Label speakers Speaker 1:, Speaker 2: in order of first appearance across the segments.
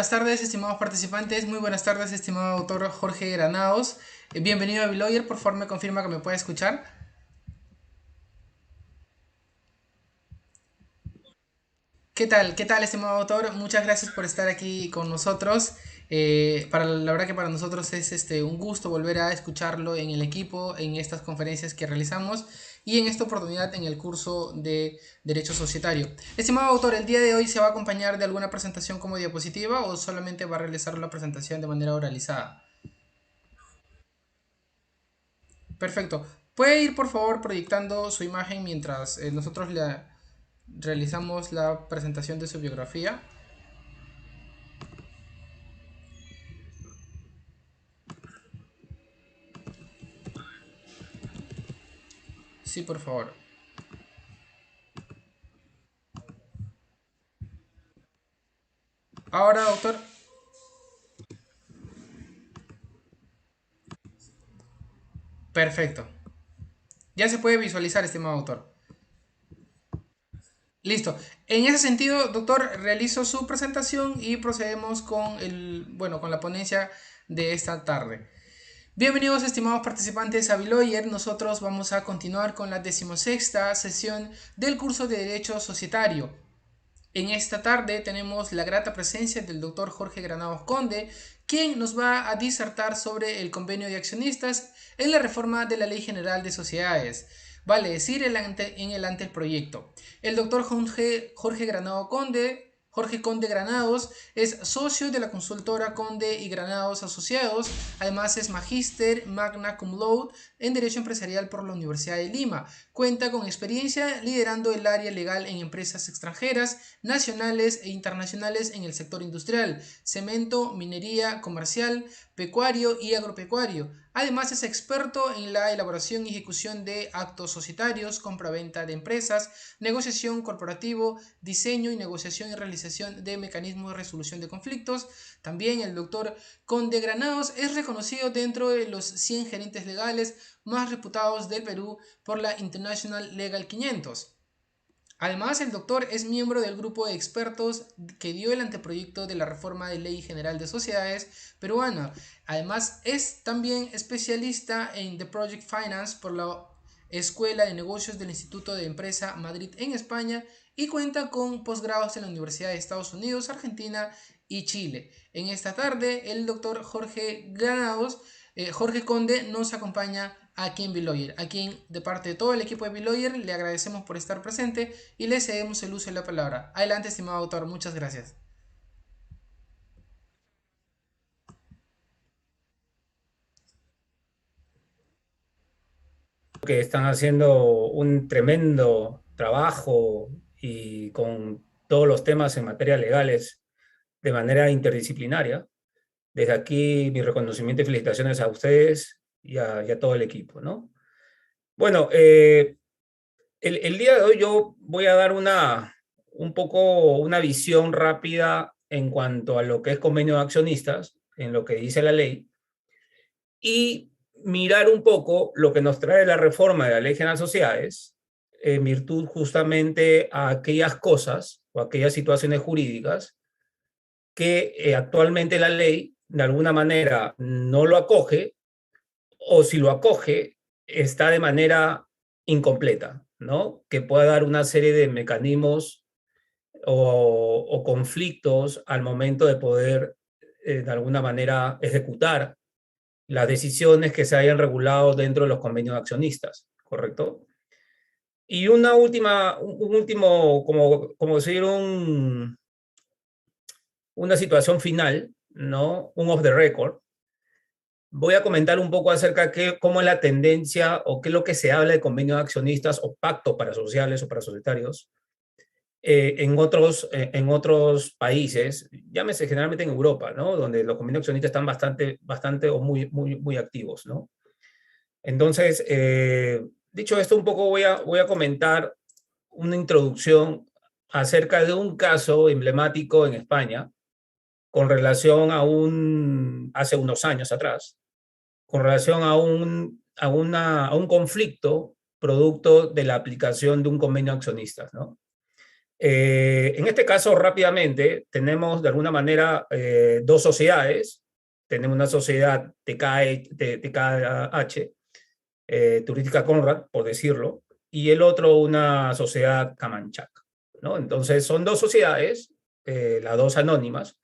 Speaker 1: buenas tardes, estimados participantes. Muy buenas tardes, estimado autor Jorge Granados. Bienvenido a Biloyer. Por favor, me confirma que me puede escuchar. ¿Qué tal? ¿Qué tal, estimado autor? Muchas gracias por estar aquí con nosotros. La verdad que para nosotros es un gusto volver a escucharlo en el equipo, en estas conferencias que realizamos y en esta oportunidad en el curso de Derecho Societario. Estimado autor, ¿el día de hoy se va a acompañar de alguna presentación como diapositiva o solamente va a realizar la presentación de manera oralizada? Perfecto. ¿Puede ir por favor proyectando su imagen mientras nosotros le realizamos la presentación de su biografía? Sí, por favor. Ahora, doctor. Perfecto. Ya se puede visualizar, estimado doctor. Listo. En ese sentido, doctor, realizo su presentación y procedemos con con la ponencia de esta tarde. Bienvenidos, estimados participantes a Biloyer. Nosotros vamos a continuar con la decimosexta sesión del curso de Derecho Societario. En esta tarde tenemos la grata presencia del doctor Jorge Granados Conde, quien nos va a disertar sobre el convenio de accionistas en la reforma de la Ley General de Sociedades, vale decir, en el anteproyecto. El doctor Jorge Granado Conde, Jorge Conde Granados, es socio de la consultora Conde y Granados Asociados. Además es magíster magna cum laude en Derecho Empresarial por la Universidad de Lima. Cuenta con experiencia liderando el área legal en empresas extranjeras, nacionales e internacionales en el sector industrial, cemento, minería, comercial, pecuario y agropecuario. Además es experto en la elaboración y ejecución de actos societarios, compraventa de empresas, negociación corporativo, diseño y negociación y realización de mecanismos de resolución de conflictos. También el doctor Conde Granados es reconocido dentro de los 100 gerentes legales más reputados del Perú por la International Legal 500. Además, el doctor es miembro del grupo de expertos que dio el anteproyecto de la reforma de Ley General de Sociedades peruana. Además, es también especialista en The Project Finance por la Escuela de Negocios del Instituto de Empresa Madrid en España y cuenta con posgrados en la Universidad de Estados Unidos, Argentina y Chile. En esta tarde, el doctor Jorge Granados, Jorge Conde, nos acompaña aquí en Biloyer, a quien de parte de todo el equipo de Biloyer le agradecemos por estar presente y le cedemos el uso de la palabra. Adelante, estimado autor, muchas gracias.
Speaker 2: Que están haciendo un tremendo trabajo y con todos los temas en materia legales de manera interdisciplinaria. Desde aquí mi reconocimiento y felicitaciones a ustedes y a todo el equipo, ¿no? Bueno, el día de hoy yo voy a dar un poco una visión rápida en cuanto a lo que es convenio de accionistas, en lo que dice la ley, y mirar un poco lo que nos trae la reforma de la Ley General de Sociedades, en virtud justamente a aquellas cosas o aquellas situaciones jurídicas que actualmente la ley de alguna manera no lo acoge, o si lo acoge está de manera incompleta, ¿no? Que pueda dar una serie de mecanismos o conflictos al momento de poder de alguna manera ejecutar las decisiones que se hayan regulado dentro de los convenios de accionistas, ¿correcto? Y un último, como decir, una situación final, ¿no? Un off the record. Voy a comentar un poco acerca de cómo es la tendencia o qué es lo que se habla de convenios de accionistas o pactos para sociales o para societarios en otros países, llámese generalmente en Europa, ¿no? Donde los convenios de accionistas están bastante o muy activos, ¿no? Entonces, dicho esto, un poco voy a comentar una introducción acerca de un caso emblemático en España con relación hace unos años atrás, con relación a un conflicto producto de la aplicación de un convenio de accionistas, ¿no? En este caso, rápidamente, tenemos de alguna manera dos sociedades. Tenemos una sociedad TKH, Turística Conrad, por decirlo, y el otro una sociedad Camanchaca, ¿no? Entonces, son dos sociedades, las dos anónimas,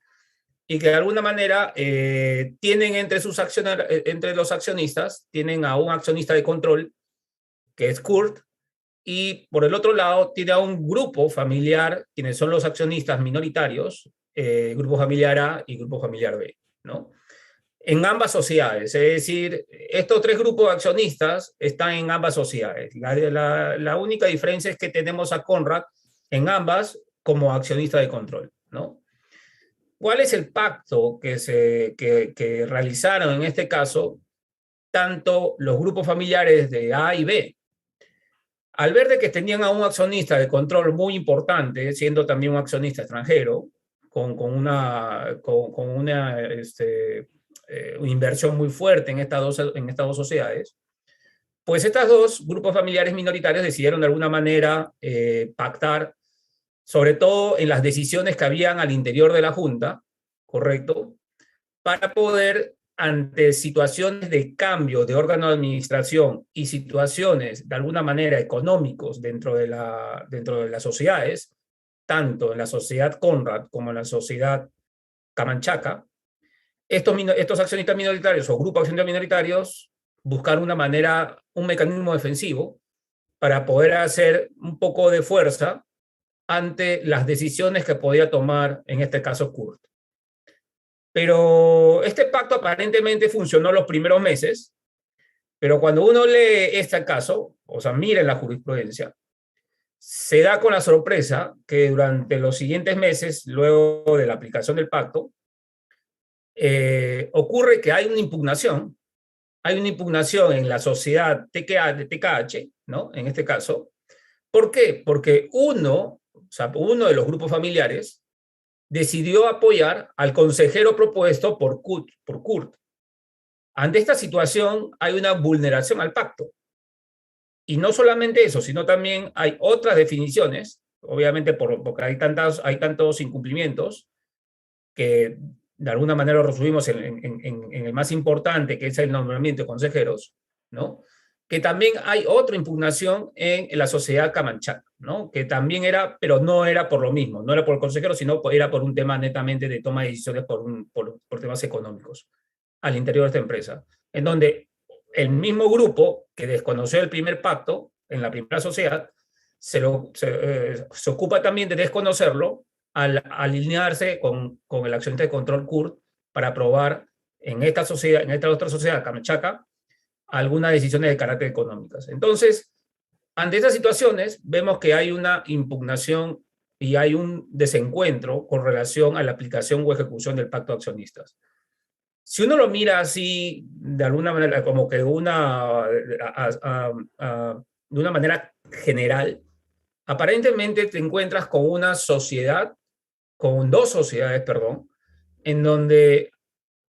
Speaker 2: y que de alguna manera tienen entre los accionistas, tienen a un accionista de control, que es Kurt, y por el otro lado tiene a un grupo familiar, quienes son los accionistas minoritarios, Grupo Familiar A y Grupo Familiar B, ¿no? En ambas sociedades, es decir, estos tres grupos de accionistas están en ambas sociedades. La única diferencia es que tenemos a Conrad en ambas como accionista de control, ¿no? ¿Cuál es el pacto que realizaron en este caso tanto los grupos familiares de A y B? Al ver de que tenían a un accionista de control muy importante, siendo también un accionista extranjero, una inversión muy fuerte en estas dos sociedades, pues estos dos grupos familiares minoritarios decidieron de alguna manera pactar, sobre todo en las decisiones que habían al interior de la Junta, ¿correcto? Para poder, ante situaciones de cambio de órgano de administración y situaciones de alguna manera económicos dentro de las sociedades, tanto en la sociedad Conrad como en la sociedad Camanchaca, estos accionistas minoritarios o grupos de accionistas minoritarios buscar una manera, un mecanismo defensivo para poder hacer un poco de fuerza ante las decisiones que podía tomar, en este caso, Kurt. Pero este pacto aparentemente funcionó los primeros meses, pero cuando uno lee este caso, o sea, mire la jurisprudencia, se da con la sorpresa que durante los siguientes meses, luego de la aplicación del pacto, ocurre que hay una impugnación en la sociedad TKH, ¿no? En este caso. ¿Por qué? Porque uno de los grupos familiares decidió apoyar al consejero propuesto por Kurt. Ante esta situación hay una vulneración al pacto. Y no solamente eso, sino también hay otras definiciones, obviamente porque hay tantos incumplimientos, que de alguna manera lo resumimos en el más importante, que es el nombramiento de consejeros, ¿no? Que también hay otra impugnación en la sociedad Camanchaca, ¿no? Que también era, pero no era por lo mismo, no era por el consejero, sino era por un tema netamente de toma de decisiones por temas económicos al interior de esta empresa, en donde el mismo grupo que desconoció el primer pacto en la primera sociedad se ocupa también de desconocerlo al alinearse con el accionista de control Kurt para aprobar en esta otra sociedad, Camanchaca, algunas decisiones de carácter económicas. Entonces, ante estas situaciones, vemos que hay una impugnación y hay un desencuentro con relación a la aplicación o ejecución del pacto de accionistas. Si uno lo mira así, de alguna manera, como que de una manera general, aparentemente te encuentras con una sociedad, con dos sociedades, perdón, en donde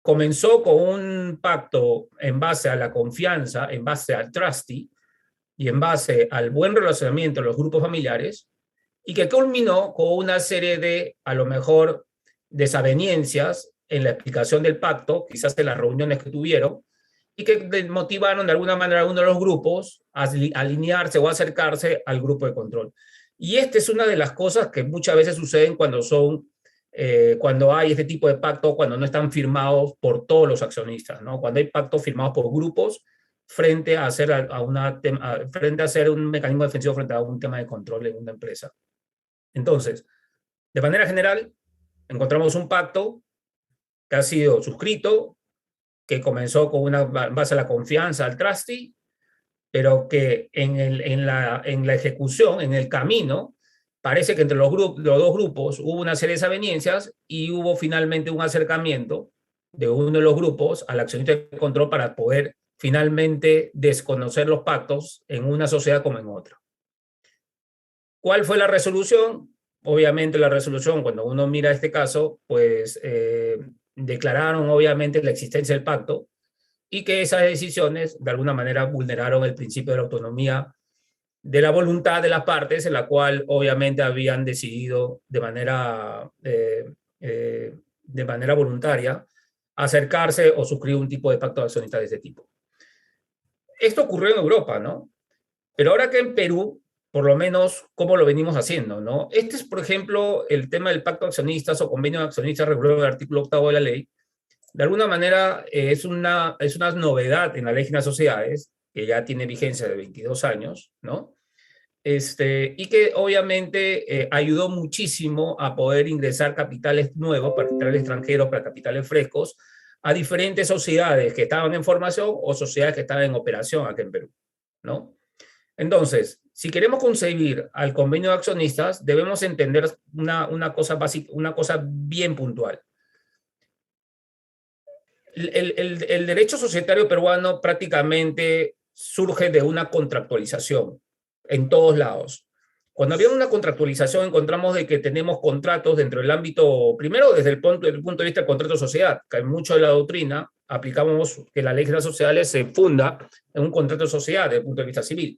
Speaker 2: comenzó con un pacto en base a la confianza, en base al trustee y en base al buen relacionamiento de los grupos familiares, y que culminó con una serie de, a lo mejor, desavenencias en la explicación del pacto, quizás en las reuniones que tuvieron, y que motivaron de alguna manera a uno de los grupos a alinearse o acercarse al grupo de control. Y esta es una de las cosas que muchas veces suceden cuando hay este tipo de pacto, cuando no están firmados por todos los accionistas, ¿no? Cuando hay pactos firmados por grupos frente a hacer un mecanismo defensivo frente a un tema de control en una empresa. Entonces, de manera general, encontramos un pacto que ha sido suscrito, que comenzó con una base a la confianza, al trustee, pero que en la ejecución, en el camino, parece que entre los dos grupos hubo una serie de desavenencias y hubo finalmente un acercamiento de uno de los grupos al accionista de control para poder finalmente desconocer los pactos en una sociedad como en otra. ¿Cuál fue la resolución? Obviamente la resolución, cuando uno mira este caso, pues declararon obviamente la existencia del pacto y que esas decisiones de alguna manera vulneraron el principio de la autonomía de la voluntad de las partes, en la cual obviamente habían decidido de manera voluntaria acercarse o suscribir un tipo de pacto de accionistas de ese tipo. Esto ocurrió en Europa, ¿no? Pero ahora que en Perú, por lo menos, ¿cómo lo venimos haciendo, no? Este es, por ejemplo, el tema del pacto de accionistas o convenio de accionistas regulado en el artículo 8 de la ley. De alguna manera, es una novedad en la ley general de sociedades, que ya tiene vigencia de 22 años, ¿no? Y que obviamente ayudó muchísimo a poder ingresar capitales nuevos, para capitales extranjeros, para capitales frescos, a diferentes sociedades que estaban en formación o sociedades que estaban en operación aquí en Perú, ¿no? Entonces, si queremos concebir al convenio de accionistas, debemos entender una cosa básica, una cosa bien puntual. El derecho societario peruano prácticamente surge de una contractualización en todos lados. Cuando había una contractualización encontramos de que tenemos contratos dentro del ámbito, primero desde el punto de vista del contrato de sociedad, que en mucho de la doctrina aplicamos que la ley de las sociedades se funda en un contrato de sociedad desde el punto de vista civil.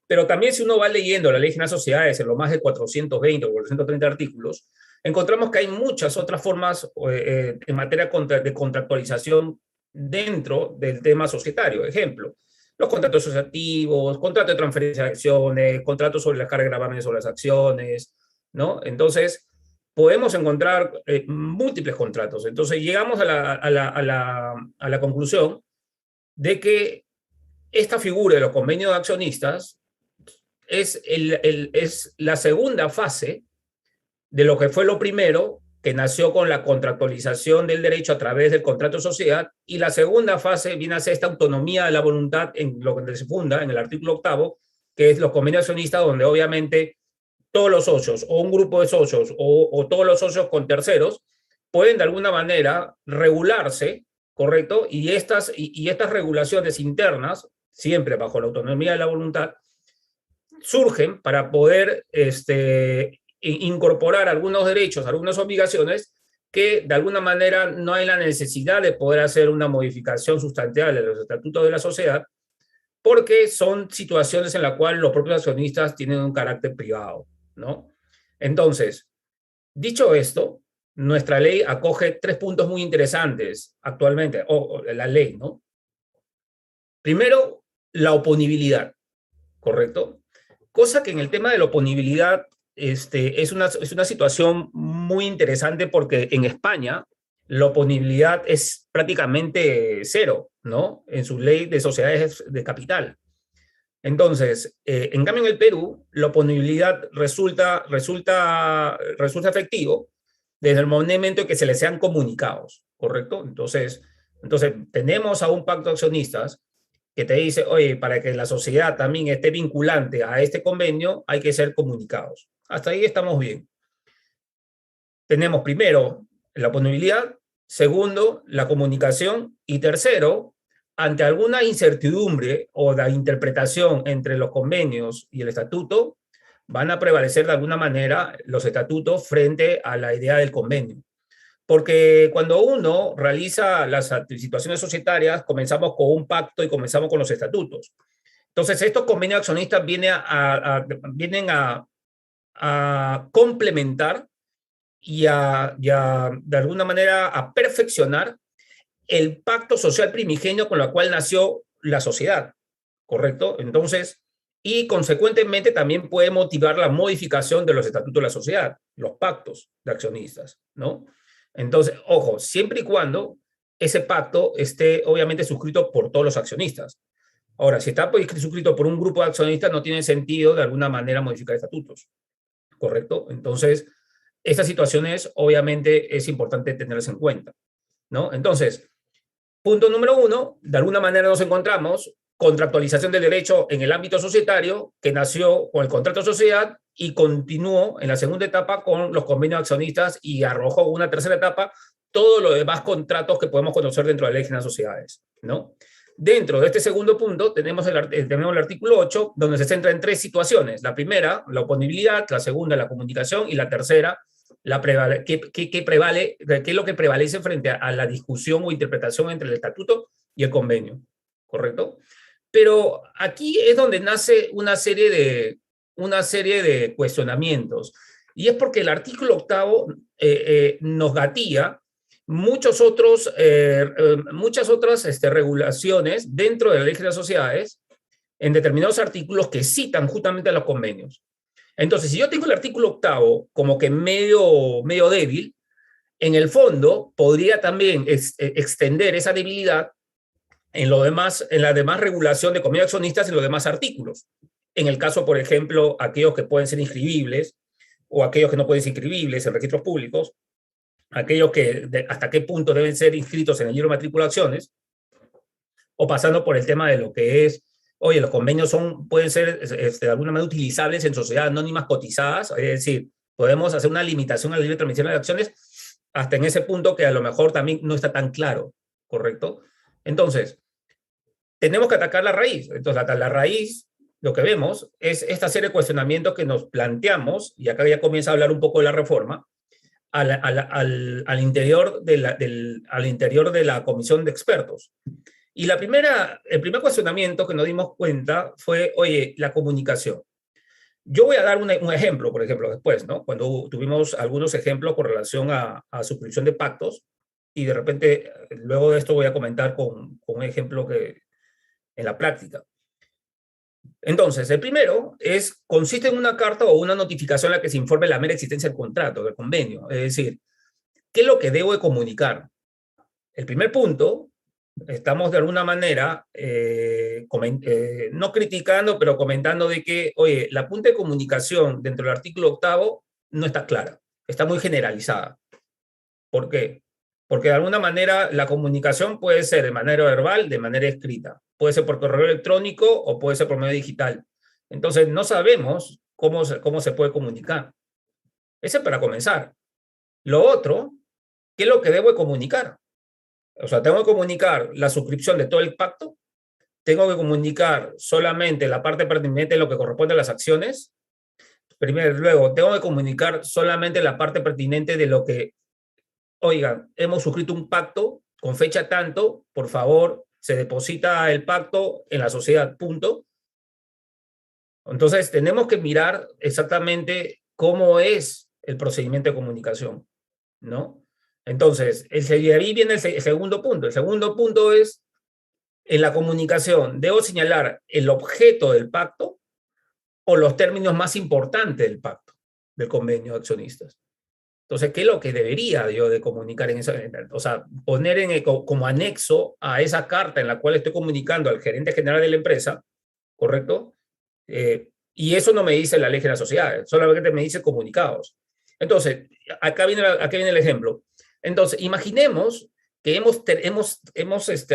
Speaker 2: Pero también si uno va leyendo la ley general de sociedades en los más de 420 o 430 artículos, encontramos que hay muchas otras formas en materia de contractualización dentro del tema societario. Ejemplo, los contratos asociativos, contratos de transferencia de acciones, contratos sobre la carga de gravamen sobre las acciones, ¿no? Entonces, podemos encontrar múltiples contratos. Entonces, llegamos a la conclusión de que esta figura de los convenios de accionistas es la segunda fase de lo que fue lo primero, que nació con la contractualización del derecho a través del contrato de sociedad, y la segunda fase viene a ser esta autonomía de la voluntad en lo que se funda en el artículo 8, que es los convenios accionistas, donde obviamente todos los socios o un grupo de socios o todos los socios con terceros pueden de alguna manera regularse, ¿correcto? Y estas regulaciones internas, siempre bajo la autonomía de la voluntad, surgen para poder incorporar algunos derechos, algunas obligaciones que de alguna manera no hay la necesidad de poder hacer una modificación sustancial de los estatutos de la sociedad, porque son situaciones en las cuales los propios accionistas tienen un carácter privado, ¿no? Entonces, dicho esto, nuestra ley acoge 3 puntos muy interesantes actualmente, o la ley, ¿no? Primero, la oponibilidad, ¿correcto? Cosa que en el tema de la oponibilidad es una situación muy interesante, porque en España la oponibilidad es prácticamente cero, ¿no? En su ley de sociedades de capital. Entonces, en cambio en el Perú, la oponibilidad resulta efectivo desde el momento en que se les sean comunicados, ¿correcto? Entonces tenemos a un pacto de accionistas que te dice, oye, para que la sociedad también esté vinculante a este convenio, hay que ser comunicados. Hasta ahí estamos bien. Tenemos primero la oponibilidad, segundo, la comunicación, y tercero, ante alguna incertidumbre o de interpretación entre los convenios y el estatuto, van a prevalecer de alguna manera los estatutos frente a la idea del convenio. Porque cuando uno realiza las situaciones societarias, comenzamos con un pacto y comenzamos con los estatutos. Entonces, estos convenios accionistas vienen a complementar y de alguna manera a perfeccionar el pacto social primigenio con el cual nació la sociedad, ¿correcto? Entonces, y consecuentemente también puede motivar la modificación de los estatutos de la sociedad, los pactos de accionistas, ¿no? Entonces, ojo, siempre y cuando ese pacto esté obviamente suscrito por todos los accionistas. Ahora, si está suscrito por un grupo de accionistas, no tiene sentido de alguna manera modificar estatutos, ¿correcto? Entonces, estas situaciones obviamente es importante tenerlas en cuenta, ¿no? Entonces, punto número 1, de alguna manera nos encontramos contractualización del derecho en el ámbito societario, que nació con el contrato de sociedad y continuó en la segunda etapa con los convenios accionistas, y arrojó una tercera etapa todos los demás contratos que podemos conocer dentro de la ley general de sociedades, ¿no? Dentro de este segundo punto tenemos el artículo 8, donde se centra en 3 situaciones. La primera, la oponibilidad; la segunda, la comunicación; y la tercera, ¿qué es lo que prevalece frente a la discusión o interpretación entre el estatuto y el convenio? ¿Correcto? Pero aquí es donde nace una serie de cuestionamientos. Y es porque el artículo octavo nos gatilla muchas otras regulaciones dentro de la ley de las sociedades en determinados artículos que citan justamente a los convenios. Entonces, si yo tengo el artículo octavo como que medio débil, en el fondo podría también extender esa debilidad en la demás regulación de convenios accionistas y los demás artículos. En el caso, por ejemplo, aquellos que pueden ser inscribibles o aquellos que no pueden ser inscribibles en registros públicos, aquellos que hasta qué punto deben ser inscritos en el libro de matrícula de acciones, o pasando por el tema de lo que es, oye, los convenios pueden ser de alguna manera utilizables en sociedades anónimas cotizadas, es decir, podemos hacer una limitación a la libre transmisión de acciones hasta en ese punto que a lo mejor también no está tan claro, ¿correcto? Entonces, tenemos que atacar la raíz. Entonces, la raíz, lo que vemos es esta serie de cuestionamientos que nos planteamos, y acá ya comienza a hablar un poco de la reforma, al interior de la comisión de expertos. Y el primer cuestionamiento que nos dimos cuenta fue, oye, la comunicación. Yo voy a dar un ejemplo, por ejemplo, después, ¿no? Cuando tuvimos algunos ejemplos con relación a suscripción de pactos, y de repente, luego de esto voy a comentar con un ejemplo que en la práctica. Entonces, el primero consiste en una carta o una notificación en la que se informe la mera existencia del contrato, del convenio. Es decir, ¿qué es lo que debo de comunicar? El primer punto, estamos de alguna manera, no criticando, pero comentando de que, oye, la punta de comunicación dentro del artículo octavo no está clara, está muy generalizada. ¿Por qué? Porque de alguna manera la comunicación puede ser de manera verbal, de manera escrita. Puede ser por correo electrónico o puede ser por medio digital. Entonces, no sabemos cómo se puede comunicar. Ese es para comenzar. Lo otro, ¿qué es lo que debo de comunicar? O sea, tengo que comunicar la suscripción de todo el pacto, tengo que comunicar solamente la parte pertinente de lo que corresponde a las acciones. Primero, luego, tengo que comunicar solamente la parte pertinente de lo que, oigan, hemos suscrito un pacto con fecha tanto, por favor, se deposita el pacto en la sociedad, punto. Entonces, tenemos que mirar exactamente cómo es el procedimiento de comunicación, ¿no? Entonces, ahí viene el segundo punto. El segundo punto es, en la comunicación, debo señalar el objeto del pacto o los términos más importantes del pacto, del convenio de accionistas. Entonces, ¿qué es lo que debería yo de comunicar en esa? O sea, poner como anexo a esa carta en la cual estoy comunicando al gerente general de la empresa, ¿correcto? Y eso no me dice la ley de las sociedades, solamente me dice comunicados. Entonces, acá viene el ejemplo. Entonces, imaginemos que hemos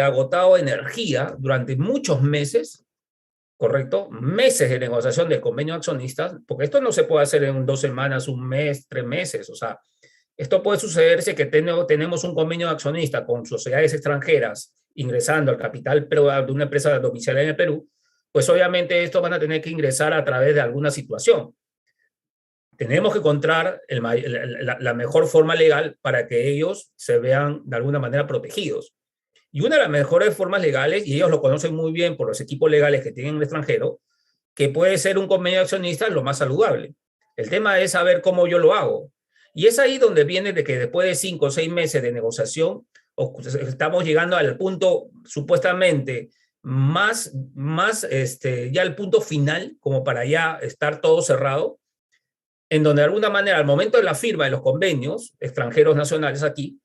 Speaker 2: agotado energía durante muchos meses, ¿correcto? Meses de negociación del convenio de accionistas, porque esto no se puede hacer en 2 semanas, un mes, 3 meses. O sea, esto puede sucederse que tenemos un convenio de accionista con sociedades extranjeras ingresando al capital de una empresa domiciliada en el Perú, pues obviamente estos van a tener que ingresar a través de alguna situación. Tenemos que encontrar la mejor forma legal para que ellos se vean de alguna manera protegidos. Y una de las mejores formas legales, y ellos lo conocen muy bien por los equipos legales que tienen en el extranjero, que puede ser un convenio de accionistas lo más saludable. El tema es saber cómo yo lo hago. Y es ahí donde viene de que después de 5 o 6 meses de negociación, estamos llegando al punto supuestamente ya el punto final, como para ya estar todo cerrado, en donde de alguna manera, al momento de la firma de los convenios extranjeros nacionales aquí,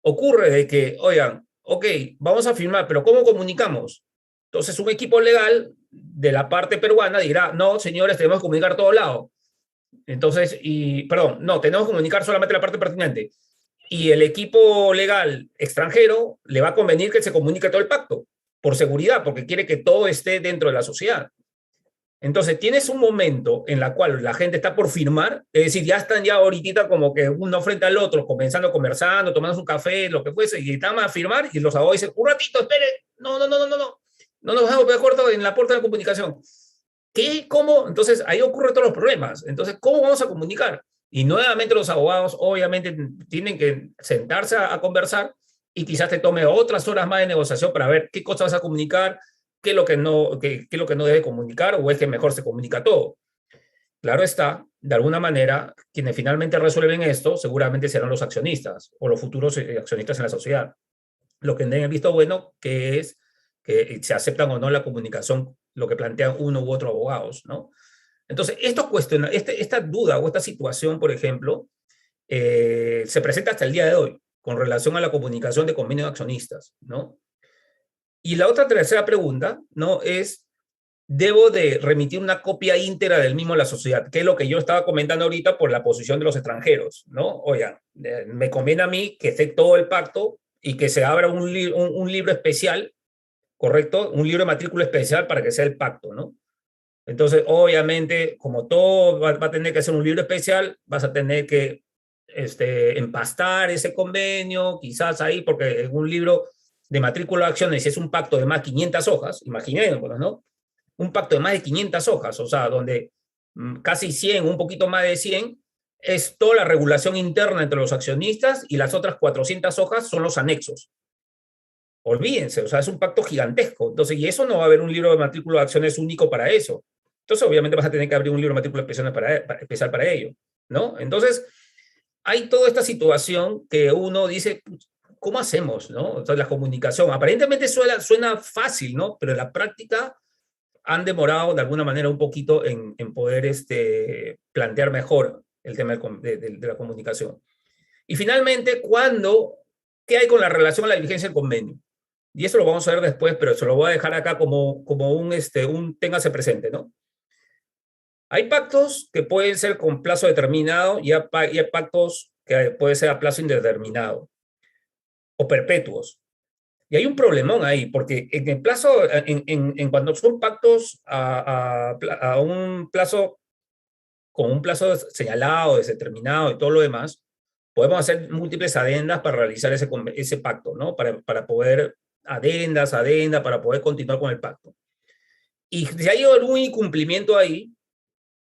Speaker 2: ocurre de que, oigan, ok, vamos a firmar, pero ¿cómo comunicamos? Entonces, un equipo legal de la parte peruana dirá, no, señores, tenemos que comunicar a todo lado. Entonces, perdón, no, tenemos que comunicar solamente la parte pertinente. Y el equipo legal extranjero le va a convenir que se comunique todo el pacto, por seguridad, porque quiere que todo esté dentro de la sociedad. Entonces, tienes un momento en la cual la gente está por firmar, es decir, ya están ya ahorita como que uno frente al otro, comenzando, conversando, tomando un café, lo que fuese, y están a firmar, y los abogados dicen, un ratito, espere, no nos vamos de acuerdo en la puerta de comunicación. ¿Qué? ¿Cómo? Entonces, ahí ocurren todos los problemas. Entonces, ¿cómo vamos a comunicar? Y nuevamente los abogados, obviamente, tienen que sentarse a conversar y quizás te tome otras horas más de negociación para ver qué cosas vas a comunicar, qué es lo que no, qué es lo que no debe comunicar o es que mejor se comunica todo. Claro está, de alguna manera, quienes finalmente resuelven esto seguramente serán los accionistas o los futuros accionistas en la sociedad. Lo que den el visto bueno, que es que se aceptan o no la comunicación, lo que plantean uno u otro abogados, ¿no? Entonces, esta duda o esta situación, por ejemplo, se presenta hasta el día de hoy con relación a la comunicación de convenios de accionistas, ¿no? Y la otra tercera pregunta, ¿no? Es, ¿debo de remitir una copia íntegra del mismo a la sociedad? Que es lo que yo estaba comentando ahorita por la posición de los extranjeros, ¿no? Oigan, me conviene a mí que esté todo el pacto y que se abra un libro especial, ¿correcto? Un libro de matrícula especial para que sea el pacto, ¿no? Entonces, obviamente, como todo va a tener que ser un libro especial, vas a tener que empastar ese convenio, quizás ahí, porque en un libro de matrícula de acciones, si es un pacto de más de 500 hojas, imaginémonos, ¿no? Un pacto de más de 500 hojas, o sea, donde casi 100, un poquito más de 100, es toda la regulación interna entre los accionistas y las otras 400 hojas son los anexos. Olvídense, o sea, es un pacto gigantesco. Entonces, y eso no va a haber un libro de matrícula de acciones único para eso. Entonces, obviamente vas a tener que abrir un libro de matrícula especial para ello, ¿no? Entonces, hay toda esta situación que uno dice, ¿cómo hacemos, no? O sea, la comunicación, aparentemente suena fácil, ¿no? Pero en la práctica han demorado de alguna manera un poquito en poder plantear mejor el tema de la comunicación. Y finalmente, ¿qué hay con la relación a la vigencia del convenio? Y eso lo vamos a ver después, pero se lo voy a dejar acá como un téngase presente, ¿no? Hay pactos que pueden ser con plazo determinado y hay pactos que pueden ser a plazo indeterminado o perpetuos. Y hay un problemón ahí, porque en el plazo, en cuando son pactos a un plazo, con un plazo señalado, determinado y todo lo demás, podemos hacer múltiples adendas para realizar ese pacto, ¿no? Para poder, adendas, para poder continuar con el pacto. Y si hay algún incumplimiento ahí,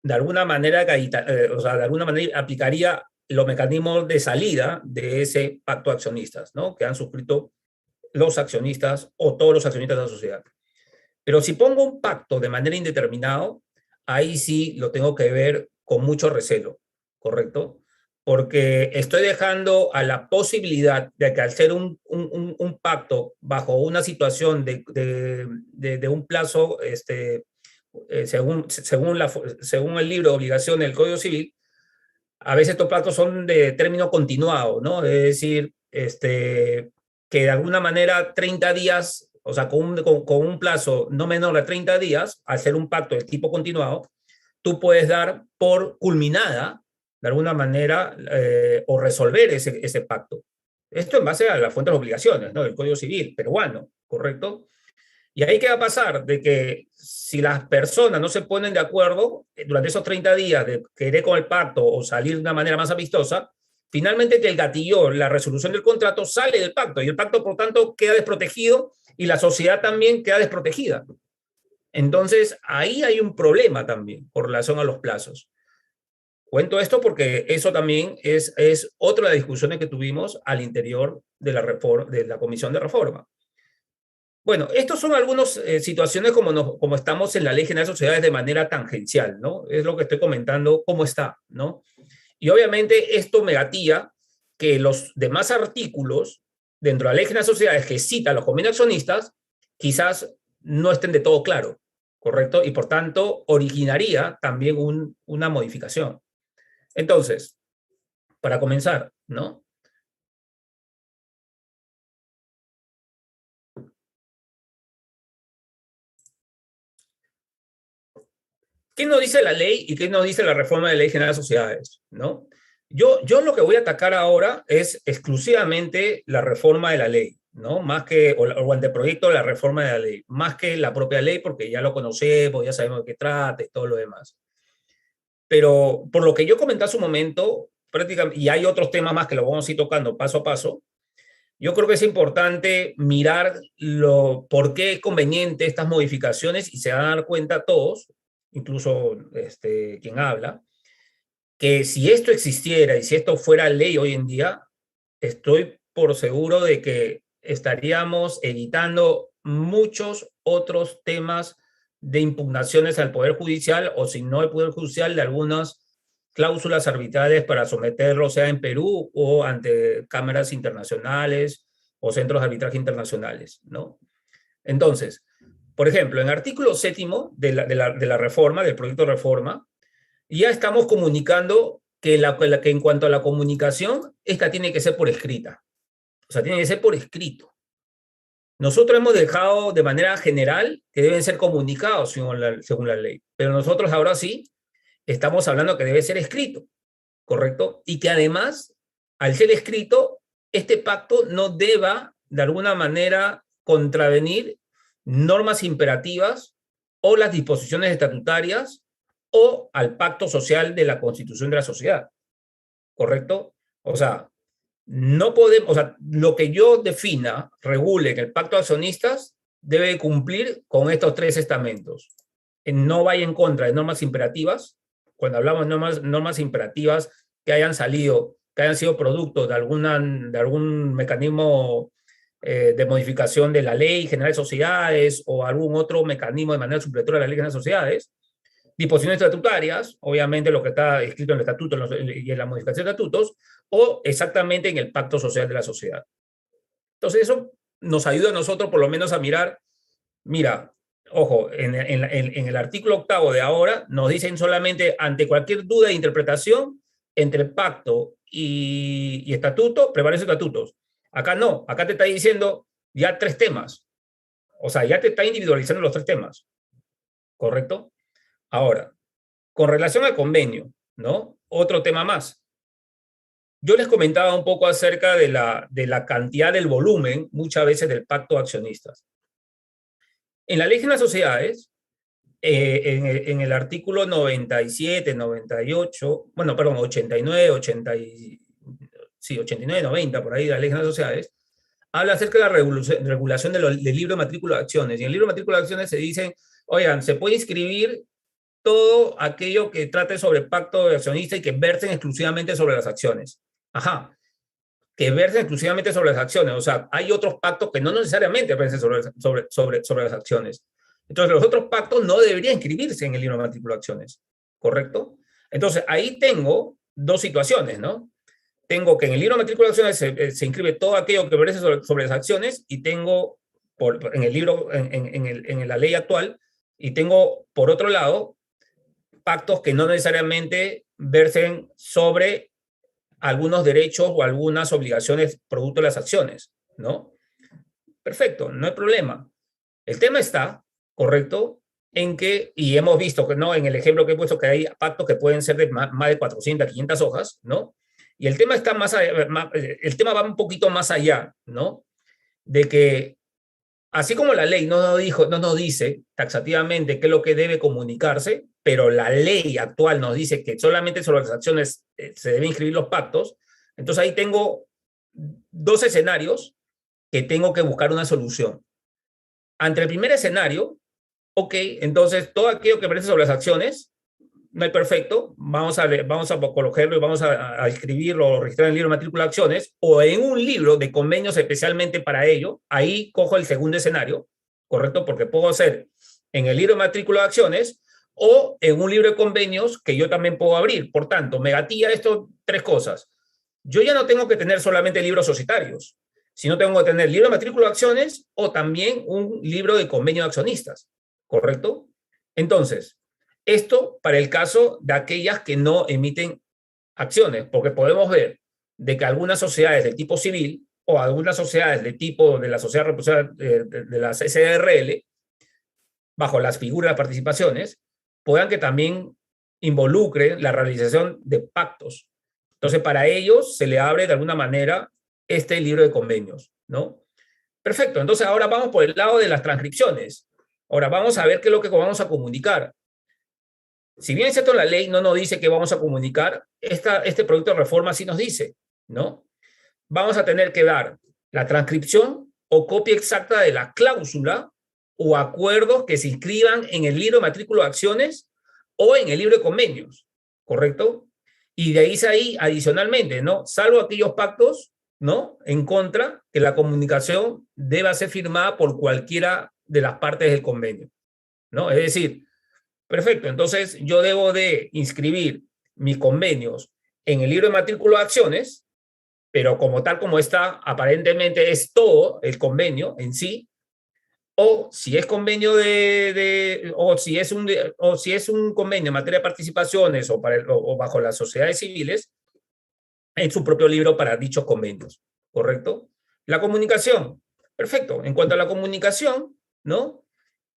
Speaker 2: de alguna manera, o sea, de alguna manera aplicaría los mecanismos de salida de ese pacto de accionistas, ¿no? Que han suscrito los accionistas o todos los accionistas de la sociedad. Pero si pongo un pacto de manera indeterminada, ahí sí lo tengo que ver con mucho recelo, ¿correcto? Porque estoy dejando a la posibilidad de que al ser un pacto bajo una situación de un plazo, según el libro de obligaciones del Código Civil, a veces estos pactos son de término continuado, ¿no? Es decir, que de alguna manera 30 días, o sea, con un plazo no menor a 30 días, al ser un pacto de tipo continuado, tú puedes dar por culminada, de alguna manera, o resolver ese pacto. Esto en base a la fuente de las obligaciones, ¿no? Del Código Civil peruano, ¿correcto? Y ahí qué va a pasar, de que si las personas no se ponen de acuerdo durante esos 30 días de querer con el pacto o salir de una manera más amistosa, finalmente que el gatilló, la resolución del contrato sale del pacto y el pacto, por tanto, queda desprotegido y la sociedad también queda desprotegida. Entonces, ahí hay un problema también con relación a los plazos. Cuento esto porque eso también es otra de las discusiones que tuvimos al interior de la Comisión de Reforma. Bueno, estos son algunas situaciones como estamos en la Ley General de Sociedades de manera tangencial, ¿no? Es lo que estoy comentando, cómo está, ¿no? Y obviamente esto me gatilla que los demás artículos dentro de la Ley General de Sociedades que cita a los convenios accionistas quizás no estén de todo claro, ¿correcto? Y por tanto originaría también una modificación. Entonces, para comenzar, ¿no? ¿Qué nos dice la ley y qué nos dice la reforma de la Ley General de Sociedades? ¿No? Yo lo que voy a atacar ahora es exclusivamente la reforma de la ley, ¿no? Más que, o anteproyecto de la reforma de la ley, más que la propia ley, porque ya lo conocemos, ya sabemos de qué trata y todo lo demás. Pero por lo que yo comenté hace un momento, prácticamente, y hay otros temas más que lo vamos a ir tocando paso a paso, yo creo que es importante mirar por qué es conveniente estas modificaciones y se van a dar cuenta todos, incluso quien habla, que si esto existiera y si esto fuera ley hoy en día, estoy por seguro de que estaríamos evitando muchos otros temas de impugnaciones al Poder Judicial, o si no el Poder Judicial, de algunas cláusulas arbitrales para someterlo, sea en Perú o ante cámaras internacionales o centros de arbitraje internacionales, ¿no? Entonces, por ejemplo, en el artículo 7 de la reforma, del proyecto de reforma, ya estamos comunicando que en cuanto a la comunicación, esta tiene que ser por escrita. O sea, tiene que ser por escrito. Nosotros hemos dejado de manera general que deben ser comunicados según la ley, pero nosotros ahora sí estamos hablando que debe ser escrito, ¿correcto? Y que además, al ser escrito, este pacto no deba de alguna manera contravenir normas imperativas o las disposiciones estatutarias o al pacto social de la constitución de la sociedad, ¿correcto? O sea, no podemos, o sea, lo que yo defina, regule en el pacto de accionistas debe cumplir con estos tres estamentos. No vaya en contra de normas imperativas. Cuando hablamos de normas imperativas que hayan salido, que hayan sido producto de algún mecanismo de modificación de la Ley General de Sociedades o algún otro mecanismo de manera supletoria de la Ley General de Sociedades, disposiciones estatutarias, obviamente lo que está escrito en el estatuto y en la modificación de estatutos, o exactamente en el pacto social de la sociedad. Entonces eso nos ayuda a nosotros por lo menos a mirar, mira, ojo, en el artículo 8 de ahora nos dicen solamente ante cualquier duda de interpretación entre pacto y estatuto, prevalecen estatutos. Acá no, acá te está diciendo ya tres temas. O sea, ya te está individualizando los tres temas. ¿Correcto? Ahora, con relación al convenio, ¿no? Otro tema más. Yo les comentaba un poco acerca de la cantidad del volumen, muchas veces, del pacto de accionistas. En la Ley General de Sociedades, en el artículo 97, 98, bueno, perdón, 89, 89, 90, por ahí de la Ley General de Sociedades, habla acerca de la regulación del libro de matrícula de acciones. Y en el libro de matrícula de acciones se dice, oigan, se puede inscribir todo aquello que trate sobre pacto de accionistas y que versen exclusivamente sobre las acciones. Ajá, que versen exclusivamente sobre las acciones. O sea, hay otros pactos que no necesariamente versen sobre las acciones. Entonces, los otros pactos no deberían inscribirse en el libro de matrícula de acciones, ¿correcto? Entonces, ahí tengo dos situaciones, ¿no? Tengo que en el libro de matrícula de acciones se inscribe todo aquello que verse sobre las acciones y tengo en el libro, en la ley actual, y tengo, por otro lado, pactos que no necesariamente versen sobre algunos derechos o algunas obligaciones producto de las acciones, ¿no? Perfecto, no hay problema. El tema está, ¿correcto? En que, y hemos visto que, ¿no? En el ejemplo que he puesto, que hay pactos que pueden ser de más de 400, 500 hojas, ¿no? Y el tema está el tema va un poquito más allá, ¿no? De que, así como la ley no nos dice taxativamente qué es lo que debe comunicarse, pero la ley actual nos dice que solamente sobre las acciones se deben inscribir los pactos, entonces ahí tengo dos escenarios que tengo que buscar una solución. Ante el primer escenario, ok, entonces todo aquello que aparece sobre las acciones, no hay perfecto, vamos a colocarlo y vamos a escribirlo o registrar en el libro de matrícula de acciones o en un libro de convenios especialmente para ello. Ahí cojo el segundo escenario, ¿correcto? Porque puedo hacer en el libro de matrícula de acciones o en un libro de convenios que yo también puedo abrir. Por tanto, me gatilla esto tres cosas. Yo ya no tengo que tener solamente libros societarios, sino tengo que tener libro de matrícula de acciones o también un libro de convenio de accionistas, ¿correcto? Entonces, esto para el caso de aquellas que no emiten acciones, porque podemos ver de que algunas sociedades de tipo civil o algunas sociedades de tipo de la sociedad de las SRL, bajo las figuras de participaciones, puedan que también involucre la realización de pactos. Entonces, para ellos se le abre de alguna manera este libro de convenios, ¿no? Perfecto, entonces ahora vamos por el lado de las transcripciones. Ahora vamos a ver qué es lo que vamos a comunicar. Si bien es cierto, la ley no nos dice que vamos a comunicar, este proyecto de reforma sí nos dice, ¿no? Vamos a tener que dar la transcripción o copia exacta de la cláusula o acuerdos que se inscriban en el libro de matrícula de acciones o en el libro de convenios, ¿correcto? Y de ahí, adicionalmente, ¿no? Salvo aquellos pactos ¿no? En contra que la comunicación deba ser firmada por cualquiera de las partes del convenio, ¿no? Es decir, perfecto, entonces yo debo de inscribir mis convenios en el libro de matrícula de acciones, pero como tal como está, aparentemente es todo el convenio en sí, o si es convenio o si es un convenio en materia de participaciones o bajo las sociedades civiles, en su propio libro para dichos convenios, ¿correcto? La comunicación, perfecto. En cuanto a la comunicación, ¿no?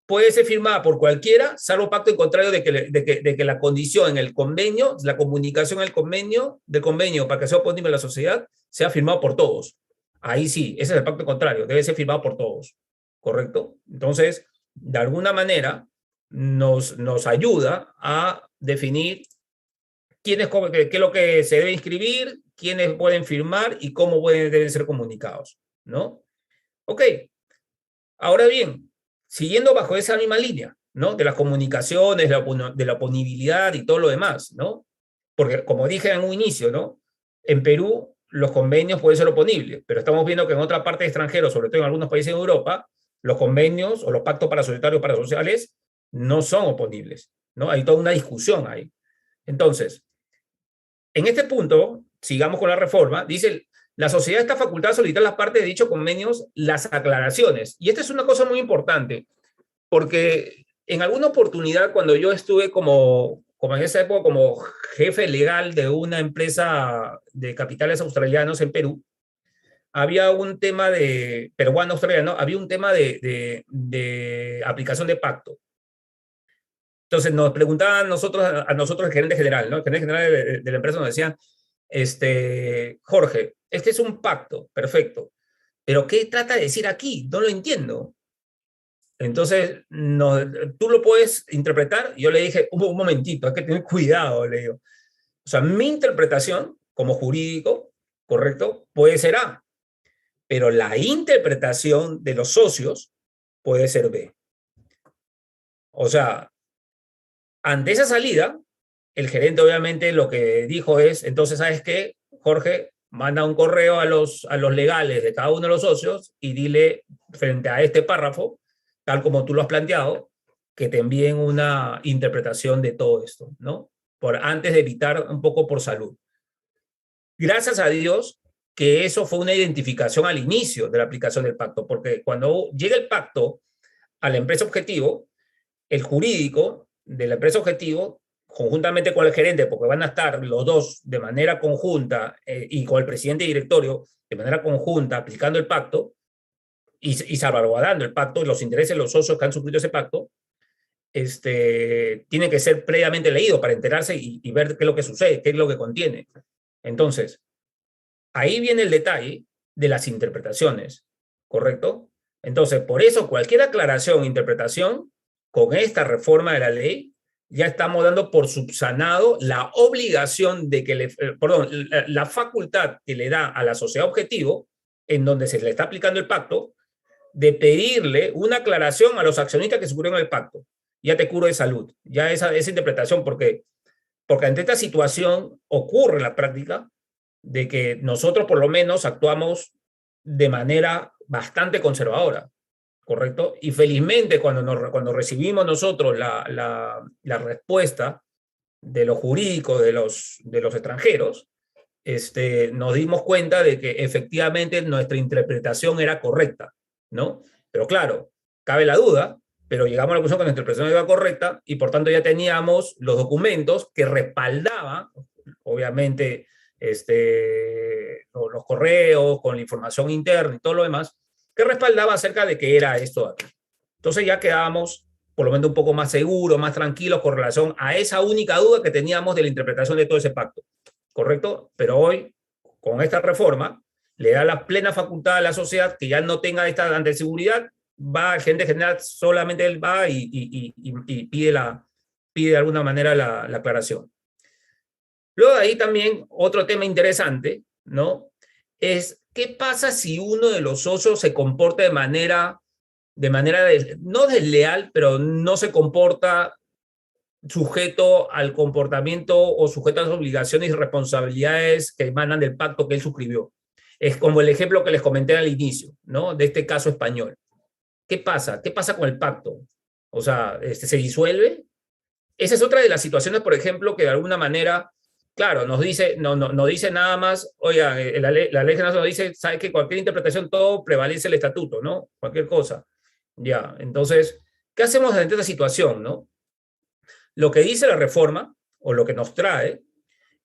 Speaker 2: Puede ser firmada por cualquiera, salvo pacto en contrario de que la condición en el convenio, la comunicación en el convenio, del convenio para que sea oponible a la sociedad, sea firmado por todos. Ahí sí, ese es el pacto contrario, debe ser firmado por todos, ¿correcto? Entonces, de alguna manera, nos ayuda a definir qué es lo que se debe inscribir, quiénes pueden firmar y cómo deben ser comunicados, ¿no? Ok, ahora bien, siguiendo bajo esa misma línea, ¿no? De las comunicaciones, de la oponibilidad y todo lo demás, ¿no? Porque como dije en un inicio, ¿no? En Perú los convenios pueden ser oponibles, pero estamos viendo que en otra parte de extranjeros, sobre todo en algunos países de Europa, los convenios o los pactos parasocietarios parasociales no son oponibles, ¿no? Hay toda una discusión ahí. Entonces, en este punto, sigamos con la reforma, dice, la sociedad está facultada a solicitar las partes de dichos convenios las aclaraciones. Y esta es una cosa muy importante, porque en alguna oportunidad, cuando yo estuve como en esa época como jefe legal de una empresa de capitales australianos en Perú, había un tema de, peruano-australiano, había un tema de aplicación de pacto. Entonces nos preguntaban a nosotros el gerente general, ¿no? El gerente general de la empresa nos decía, Jorge, este es un pacto, perfecto, pero ¿qué trata de decir aquí? No lo entiendo. Entonces, no, ¿tú lo puedes interpretar? Yo le dije, un momentito, hay que tener cuidado, le digo. O sea, mi interpretación como jurídico, correcto, puede ser A, pero la interpretación de los socios puede ser B. O sea, ante esa salida, el gerente obviamente lo que dijo es, entonces, ¿sabes qué, Jorge? Manda un correo a los legales de cada uno de los socios y dile, frente a este párrafo, tal como tú lo has planteado, que te envíen una interpretación de todo esto, ¿no? Antes de evitar un poco por salud. Gracias a Dios que eso fue una identificación al inicio de la aplicación del pacto, porque cuando llega el pacto a la empresa objetivo, el jurídico de la empresa objetivo, conjuntamente con el gerente, porque van a estar los dos de manera conjunta y con el presidente de directorio de manera conjunta aplicando el pacto y salvaguardando el pacto y los intereses de los socios que han suscrito ese pacto, tiene que ser previamente leído para enterarse y ver qué es lo que sucede, qué es lo que contiene. Entonces, ahí viene el detalle de las interpretaciones, ¿correcto? Entonces, por eso cualquier aclaración o interpretación con esta reforma de la ley ya estamos dando por subsanado la obligación de que la facultad que le da a la sociedad objetivo, en donde se le está aplicando el pacto, de pedirle una aclaración a los accionistas que suscribieron el pacto. Ya te curo de salud, ya esa interpretación, porque ante esta situación ocurre en la práctica de que nosotros por lo menos actuamos de manera bastante conservadora, ¿correcto? Y felizmente cuando recibimos nosotros la respuesta de los jurídicos de los extranjeros, nos dimos cuenta de que efectivamente nuestra interpretación era correcta, ¿no? Pero claro, cabe la duda, pero llegamos a la conclusión que nuestra interpretación era correcta y por tanto ya teníamos los documentos que respaldaban, obviamente, los correos con la información interna y todo lo demás, que respaldaba acerca de que era esto de aquí. Entonces ya quedábamos por lo menos un poco más seguros, más tranquilos con relación a esa única duda que teníamos de la interpretación de todo ese pacto, ¿correcto? Pero hoy, con esta reforma, le da la plena facultad a la sociedad que ya no tenga esta ante seguridad, va el gerente general, solamente él va y pide de alguna manera la aclaración. Luego de ahí también otro tema interesante, ¿no? Es qué pasa si uno de los socios se comporta no desleal, pero no se comporta sujeto al comportamiento o sujeto a las obligaciones y responsabilidades que emanan del pacto que él suscribió. Es como el ejemplo que les comenté al inicio, ¿no? De este caso español. ¿Qué pasa? ¿Qué pasa con el pacto? O sea, ¿se disuelve? Esa es otra de las situaciones, por ejemplo, que de alguna manera, claro, nos dice, no dice nada más, oiga, la ley general nos dice, sabe que cualquier interpretación, todo prevalece el estatuto, ¿no? Cualquier cosa. Ya, entonces, ¿qué hacemos ante esta situación, no? Lo que dice la reforma, o lo que nos trae,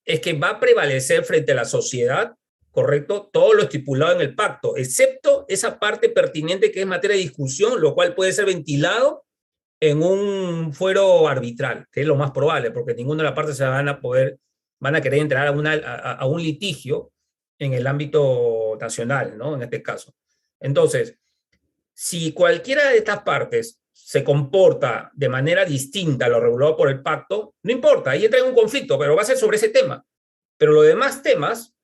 Speaker 2: es que va a prevalecer frente a la sociedad, ¿correcto? Todo lo estipulado en el pacto, excepto esa parte pertinente que es materia de discusión, lo cual puede ser ventilado en un fuero arbitral, que es lo más probable, porque ninguna de las partes van a querer entrar a un litigio en el ámbito nacional, ¿no? En este caso. Entonces, si cualquiera de estas partes se comporta de manera distinta a lo regulado por el pacto, no importa, ahí entra en un conflicto, pero va a ser sobre ese tema. Pero los demás temas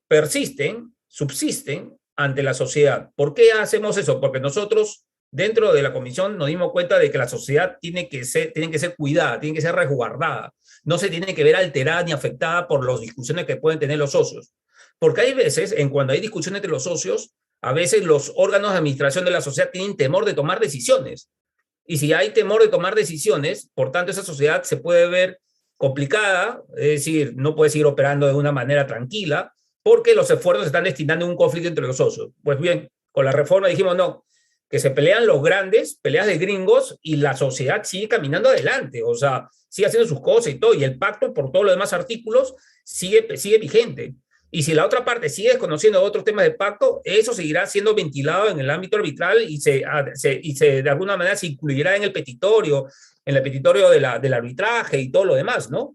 Speaker 2: persisten, subsisten ante la sociedad. ¿Por qué hacemos eso? Porque nosotros dentro de la comisión nos dimos cuenta de que la sociedad tiene que ser cuidada, tiene que ser resguardada, no se tiene que ver alterada ni afectada por las discusiones que pueden tener los socios. Porque hay veces, cuando hay discusiones entre los socios, a veces los órganos de administración de la sociedad tienen temor de tomar decisiones. Y si hay temor de tomar decisiones, por tanto, esa sociedad se puede ver complicada, es decir, no puede seguir operando de una manera tranquila, porque los esfuerzos se están destinando a un conflicto entre los socios. Pues bien, con la reforma dijimos no, que se pelean los grandes, peleas de gringos, y la sociedad sigue caminando adelante, o sea, sigue haciendo sus cosas y todo, y el pacto por todos los demás artículos sigue vigente. Y si la otra parte sigue desconociendo otros temas del pacto, eso seguirá siendo ventilado en el ámbito arbitral y de alguna manera se incluirá en el petitorio del arbitraje y todo lo demás, ¿no?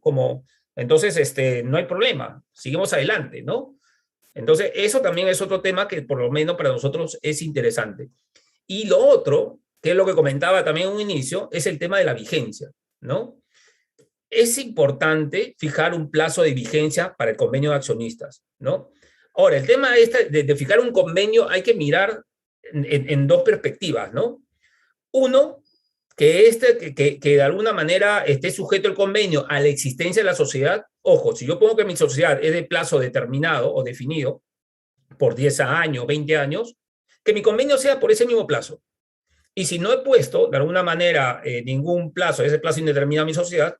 Speaker 2: Entonces, no hay problema, seguimos adelante, ¿no? Entonces, eso también es otro tema que por lo menos para nosotros es interesante. Y lo otro, que es lo que comentaba también en un inicio, es el tema de la vigencia, ¿no? Es importante fijar un plazo de vigencia para el convenio de accionistas, ¿no? Ahora, el tema de fijar un convenio hay que mirar en dos perspectivas, ¿no? Uno, que de alguna manera esté sujeto el convenio a la existencia de la sociedad. Ojo, si yo pongo que mi sociedad es de plazo determinado o definido por 10 años, 20 años, que mi convenio sea por ese mismo plazo. Y si no he puesto de alguna manera ningún plazo, ese plazo indeterminado a mi sociedad,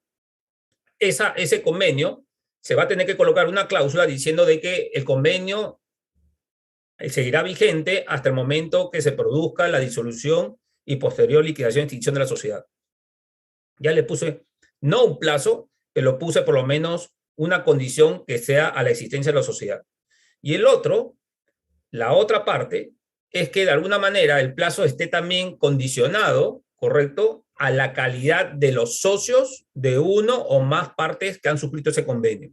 Speaker 2: ese convenio se va a tener que colocar una cláusula diciendo de que el convenio seguirá vigente hasta el momento que se produzca la disolución y posterior liquidación y extinción de la sociedad. Ya le puse no un plazo, pero puse por lo menos una condición que sea a la existencia de la sociedad. Y la otra parte, es que de alguna manera el plazo esté también condicionado, ¿correcto?, a la calidad de los socios de uno o más partes que han suscrito ese convenio.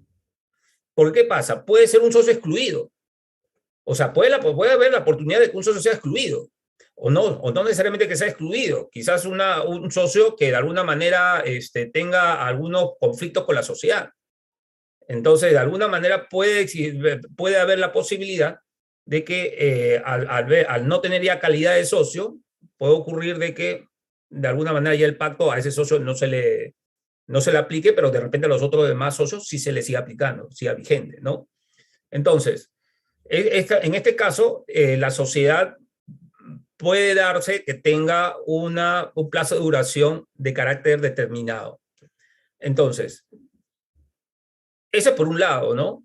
Speaker 2: ¿Por qué pasa? Puede ser un socio excluido. O sea, puede haber la oportunidad de que un socio sea excluido. O no necesariamente que sea excluido. Quizás un socio que de alguna manera tenga algunos conflictos con la sociedad. Entonces, de alguna manera puede haber la posibilidad de que al no tener ya calidad de socio, puede ocurrir de que de alguna manera ya el pacto a ese socio no se le aplique, pero de repente a los otros demás socios sí se le siga aplicando, siga vigente, ¿no? Entonces, en este caso, la sociedad puede darse que tenga un plazo de duración de carácter determinado. Entonces, eso por un lado, ¿no?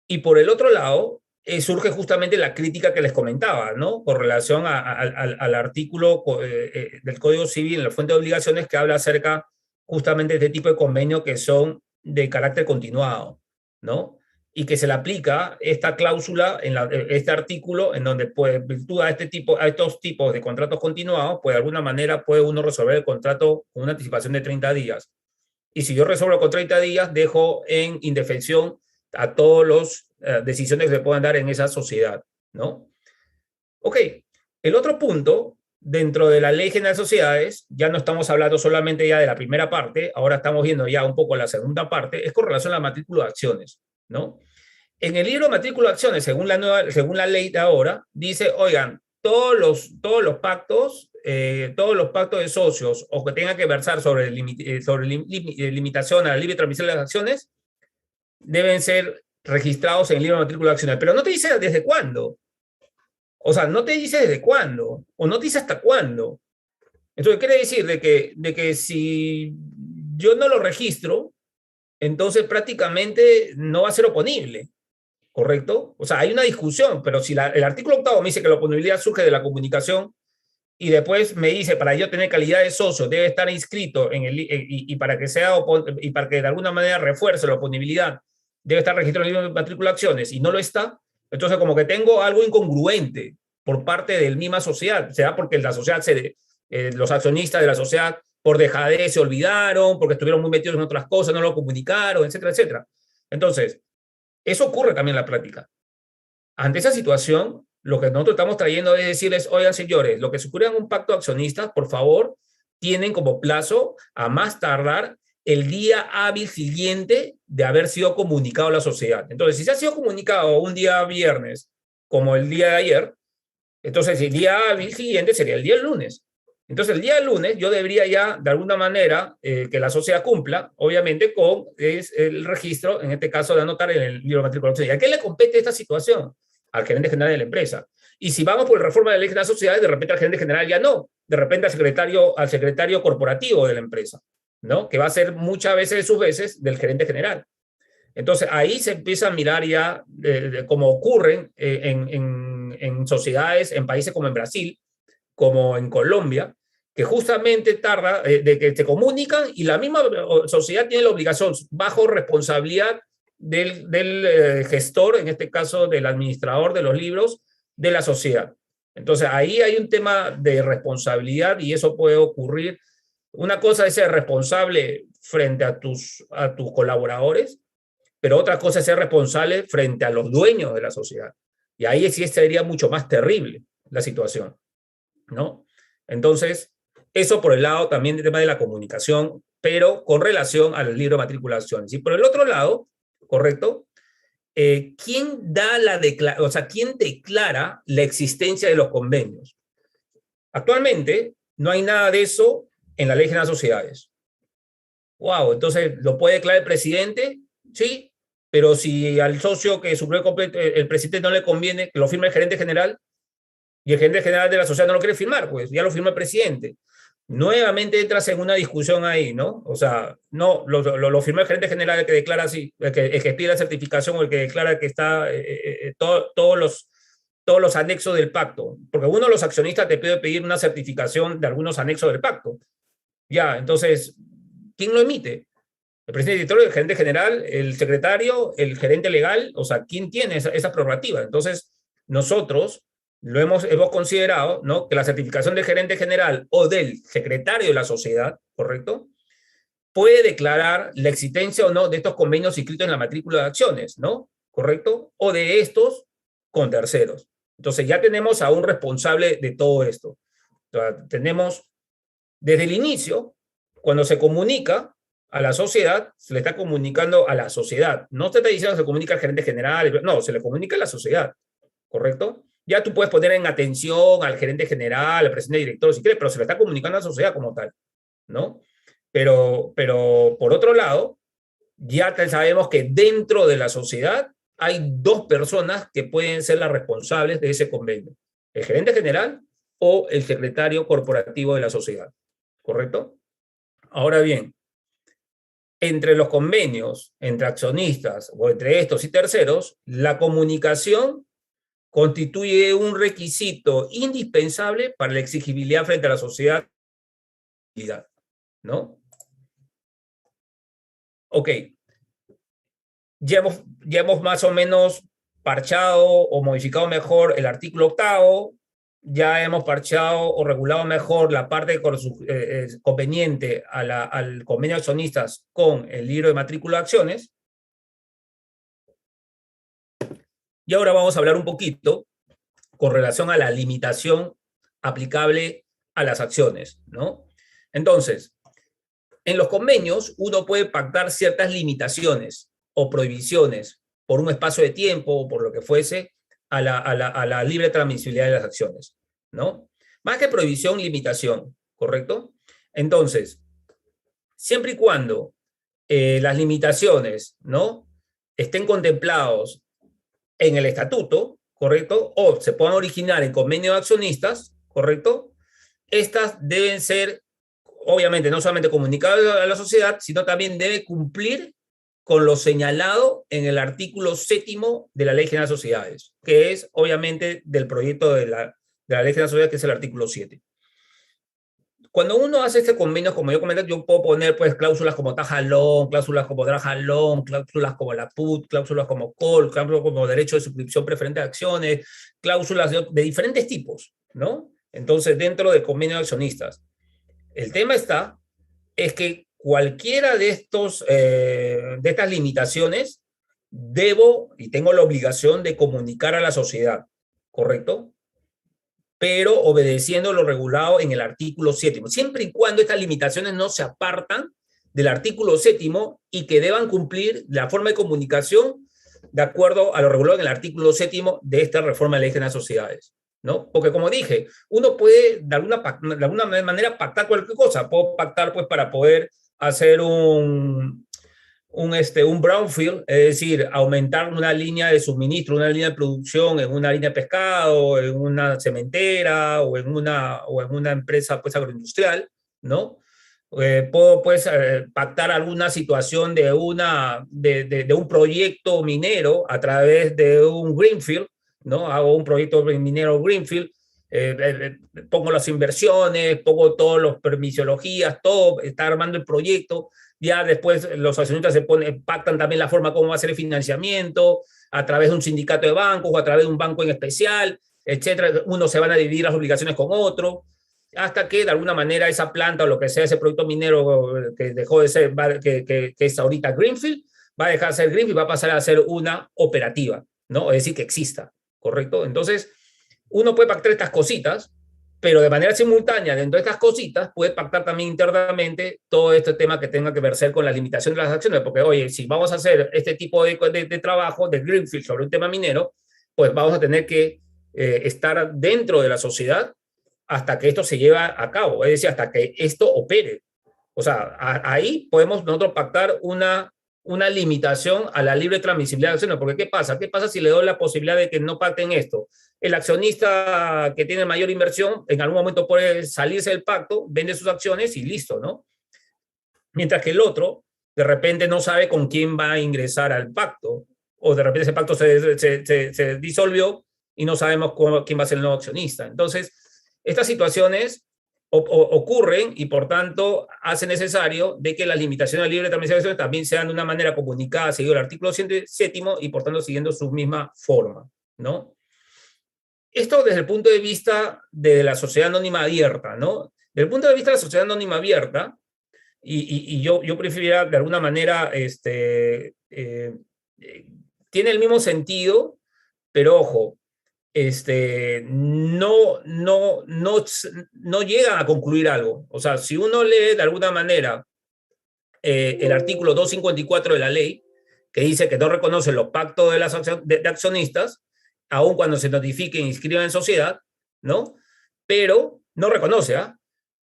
Speaker 2: Y por el otro lado, surge justamente la crítica que les comentaba, ¿no? Con relación al artículo del Código Civil en la fuente de obligaciones que habla acerca justamente de este tipo de convenios que son de carácter continuado, ¿no? Y que se le aplica esta cláusula, este artículo, en donde, pues, virtud a estos tipos de contratos continuados, pues de alguna manera puede uno resolver el contrato con una anticipación de 30 días. Y si yo resuelvo con 30 días, dejo en indefensión a todas las decisiones que se puedan dar en esa sociedad, ¿no? Ok, el otro punto, dentro de la Ley General de Sociedades, ya no estamos hablando solamente ya de la primera parte, ahora estamos viendo ya un poco la segunda parte, es con relación a la matrícula de acciones, ¿no? En el libro de matrícula de acciones, según la ley de ahora, dice, oigan, todos los pactos de socios o que tengan que versar sobre limitación a la libre transmisión de las acciones deben ser registrados en el libro de matrícula acciones, pero no te dice desde cuándo. O sea, no te dice desde cuándo, o no te dice hasta cuándo. Entonces, quiere decir de que si yo no lo registro, entonces prácticamente no va a ser oponible, ¿correcto? O sea, hay una discusión, pero si el artículo 8 me dice que la oponibilidad surge de la comunicación y después me dice, para yo tener calidad de socio, debe estar inscrito y para que y para que de alguna manera refuerce la oponibilidad, debe estar registrado en el libro de matrícula de acciones y no lo está, entonces como que tengo algo incongruente por parte de la misma sociedad, sea porque la sociedad los accionistas de la sociedad por dejadez se olvidaron, porque estuvieron muy metidos en otras cosas, no lo comunicaron, etcétera, etcétera. Entonces, eso ocurre también en la práctica. Ante esa situación, lo que nosotros estamos trayendo es decirles, oigan señores, lo que se ocurre en un pacto de accionistas, por favor, tienen como plazo a más tardar el día hábil siguiente de haber sido comunicado a la sociedad. Entonces, si se ha sido comunicado un día viernes, como el día de ayer, entonces el día hábil siguiente sería el día lunes. Entonces, el día lunes yo debería ya, de alguna manera, que la sociedad cumpla, obviamente, con el registro, en este caso, de anotar en el libro de matrícula de acciones. ¿Y a qué le compete esta situación? Al gerente general de la empresa. Y si vamos por la reforma de la ley de las sociedades, de repente al gerente general ya no, de repente al secretario corporativo de la empresa, ¿no? Que va a ser muchas veces de sus veces del gerente general. Entonces, ahí se empieza a mirar ya, como ocurren en sociedades, en países como en Brasil, como en Colombia, que justamente tarda de que se comunican y la misma sociedad tiene la obligación, bajo responsabilidad del gestor, en este caso del administrador de los libros, de la sociedad. Entonces, ahí hay un tema de responsabilidad y eso puede ocurrir. Una cosa es ser responsable frente a tus colaboradores, pero otra cosa es ser responsable frente a los dueños de la sociedad. Y ahí sí sería mucho más terrible la situación, ¿no? Entonces, eso por el lado también del tema de la comunicación, pero con relación al libro de matriculaciones. Y por el otro lado, ¿correcto? ¿Quién da o sea, quién declara la existencia de los convenios? Actualmente no hay nada de eso en la Ley General de Sociedades. Wow, entonces, ¿lo puede declarar el presidente? Sí, pero si al socio que suplió el presidente no le conviene, que lo firme el gerente general, y el gerente general de la sociedad no lo quiere firmar, pues ya lo firmó el presidente. Nuevamente entras en una discusión ahí, ¿no? O sea, no, lo firmó el gerente general, el que declara así, el que pide la certificación o el que declara que está todos los anexos del pacto, porque uno de los accionistas te puede pedir una certificación de algunos anexos del pacto. Ya, entonces, ¿quién lo emite? El presidente directorio, el gerente general, el secretario, el gerente legal, o sea, ¿quién tiene esa prerrogativa? Entonces, nosotros hemos considerado, ¿no?, que la certificación del gerente general o del secretario de la sociedad, ¿correcto?, puede declarar la existencia o no de estos convenios inscritos en la matrícula de acciones, ¿no? ¿Correcto? O de estos con terceros. Entonces, ya tenemos a un responsable de todo esto. O sea, tenemos desde el inicio, cuando se comunica a la sociedad, se le está comunicando a la sociedad. No se está diciendo que se comunica al gerente general, no, se le comunica a la sociedad, ¿correcto? Ya tú puedes poner en atención al gerente general, al presidente director, si quieres, pero se le está comunicando a la sociedad como tal, ¿no? Pero por otro lado, ya sabemos que dentro de la sociedad hay dos personas que pueden ser las responsables de ese convenio, el gerente general o el secretario corporativo de la sociedad, ¿correcto? Ahora bien, entre los convenios, entre accionistas o entre estos y terceros, la comunicación constituye un requisito indispensable para la exigibilidad frente a la sociedad, ¿no? Ok, ya hemos más o menos parchado o modificado mejor el artículo 8, ya hemos parchado o regulado mejor la parte conveniente al convenio de accionistas con el libro de matrícula de acciones. Y ahora vamos a hablar un poquito con relación a la limitación aplicable a las acciones, ¿no? Entonces, en los convenios uno puede pactar ciertas limitaciones o prohibiciones por un espacio de tiempo o por lo que fuese a la libre transmisibilidad de las acciones, ¿no? Más que prohibición, limitación, ¿correcto? Entonces, siempre y cuando las limitaciones, ¿no?, estén contemplados en el estatuto, ¿correcto? O se puedan originar en convenio de accionistas, ¿correcto? Estas deben ser, obviamente, no solamente comunicadas a la sociedad, sino también debe cumplir con lo señalado en el artículo 7º de la Ley General de Sociedades, que es, obviamente, del proyecto de la Ley General de Sociedades, que es el artículo 7. Cuando uno hace este convenio, como yo comenté, yo puedo poner pues cláusulas como tajalón, cláusulas como drajalón, cláusulas como la put, cláusulas como call, cláusulas como derecho de suscripción preferente de acciones, cláusulas de diferentes tipos, ¿no? Entonces, dentro del convenio de accionistas. El tema es que cualquiera de de estas limitaciones debo y tengo la obligación de comunicar a la sociedad, ¿correcto? Pero obedeciendo lo regulado en el artículo 7º, siempre y cuando estas limitaciones no se apartan del artículo 7º y que deban cumplir la forma de comunicación de acuerdo a lo regulado en el artículo 7º de esta reforma de la Ley General de Sociedades, ¿no? Porque como dije, uno puede de alguna manera pactar cualquier cosa. Puedo pactar pues para poder hacer un brownfield, es decir, aumentar una línea de suministro, una línea de producción en una línea de pescado, en una cementera o en una empresa pues agroindustrial, ¿no? Puedo pues pactar alguna situación de un proyecto minero a través de un greenfield, ¿no? Hago un proyecto minero greenfield, pongo las inversiones, pongo todas las permisologías, todo, está armando el proyecto. Ya después los accionistas pactan también la forma cómo va a ser el financiamiento, a través de un sindicato de bancos o a través de un banco en especial, etcétera. Unos se van a dividir las obligaciones con otro, hasta que de alguna manera esa planta o lo que sea, ese proyecto minero que dejó de ser, que es ahorita Greenfield, va a dejar de ser Greenfield y va a pasar a ser una operativa, ¿no? Es decir, que exista, ¿correcto? Entonces, uno puede pactar estas cositas, pero de manera simultánea, dentro de estas cositas, puede pactar también internamente todo este tema que tenga que ver con la limitación de las acciones, porque, oye, si vamos a hacer este tipo de trabajo de Greenfield sobre un tema minero, pues vamos a tener que estar dentro de la sociedad hasta que esto se lleve a cabo, es decir, hasta que esto opere. O sea, ahí podemos nosotros pactar una limitación a la libre transmisibilidad de acciones, porque ¿qué pasa? ¿Qué pasa si le doy la posibilidad de que no pacten esto? El accionista que tiene mayor inversión en algún momento puede salirse del pacto, vende sus acciones y listo, ¿no? Mientras que el otro de repente no sabe con quién va a ingresar al pacto, o de repente ese pacto se disolvió y no sabemos quién va a ser el nuevo accionista. Entonces, estas situaciones ocurren y por tanto hace necesario de que las limitaciones a libre transmisión también sean de una manera comunicada, seguido el artículo 7º y por tanto siguiendo su misma forma, ¿no? Esto desde el punto de vista de la sociedad anónima abierta, ¿no? Desde el punto de vista de la sociedad anónima abierta, y yo preferiría de alguna manera, tiene el mismo sentido, pero ojo, no llega a concluir algo. O sea, si uno lee de alguna manera el artículo 254 de la ley, que dice que no reconoce los pactos de accionistas, aun cuando se notifiquen e inscriban en sociedad, ¿no? Pero no reconoce, ¿ah?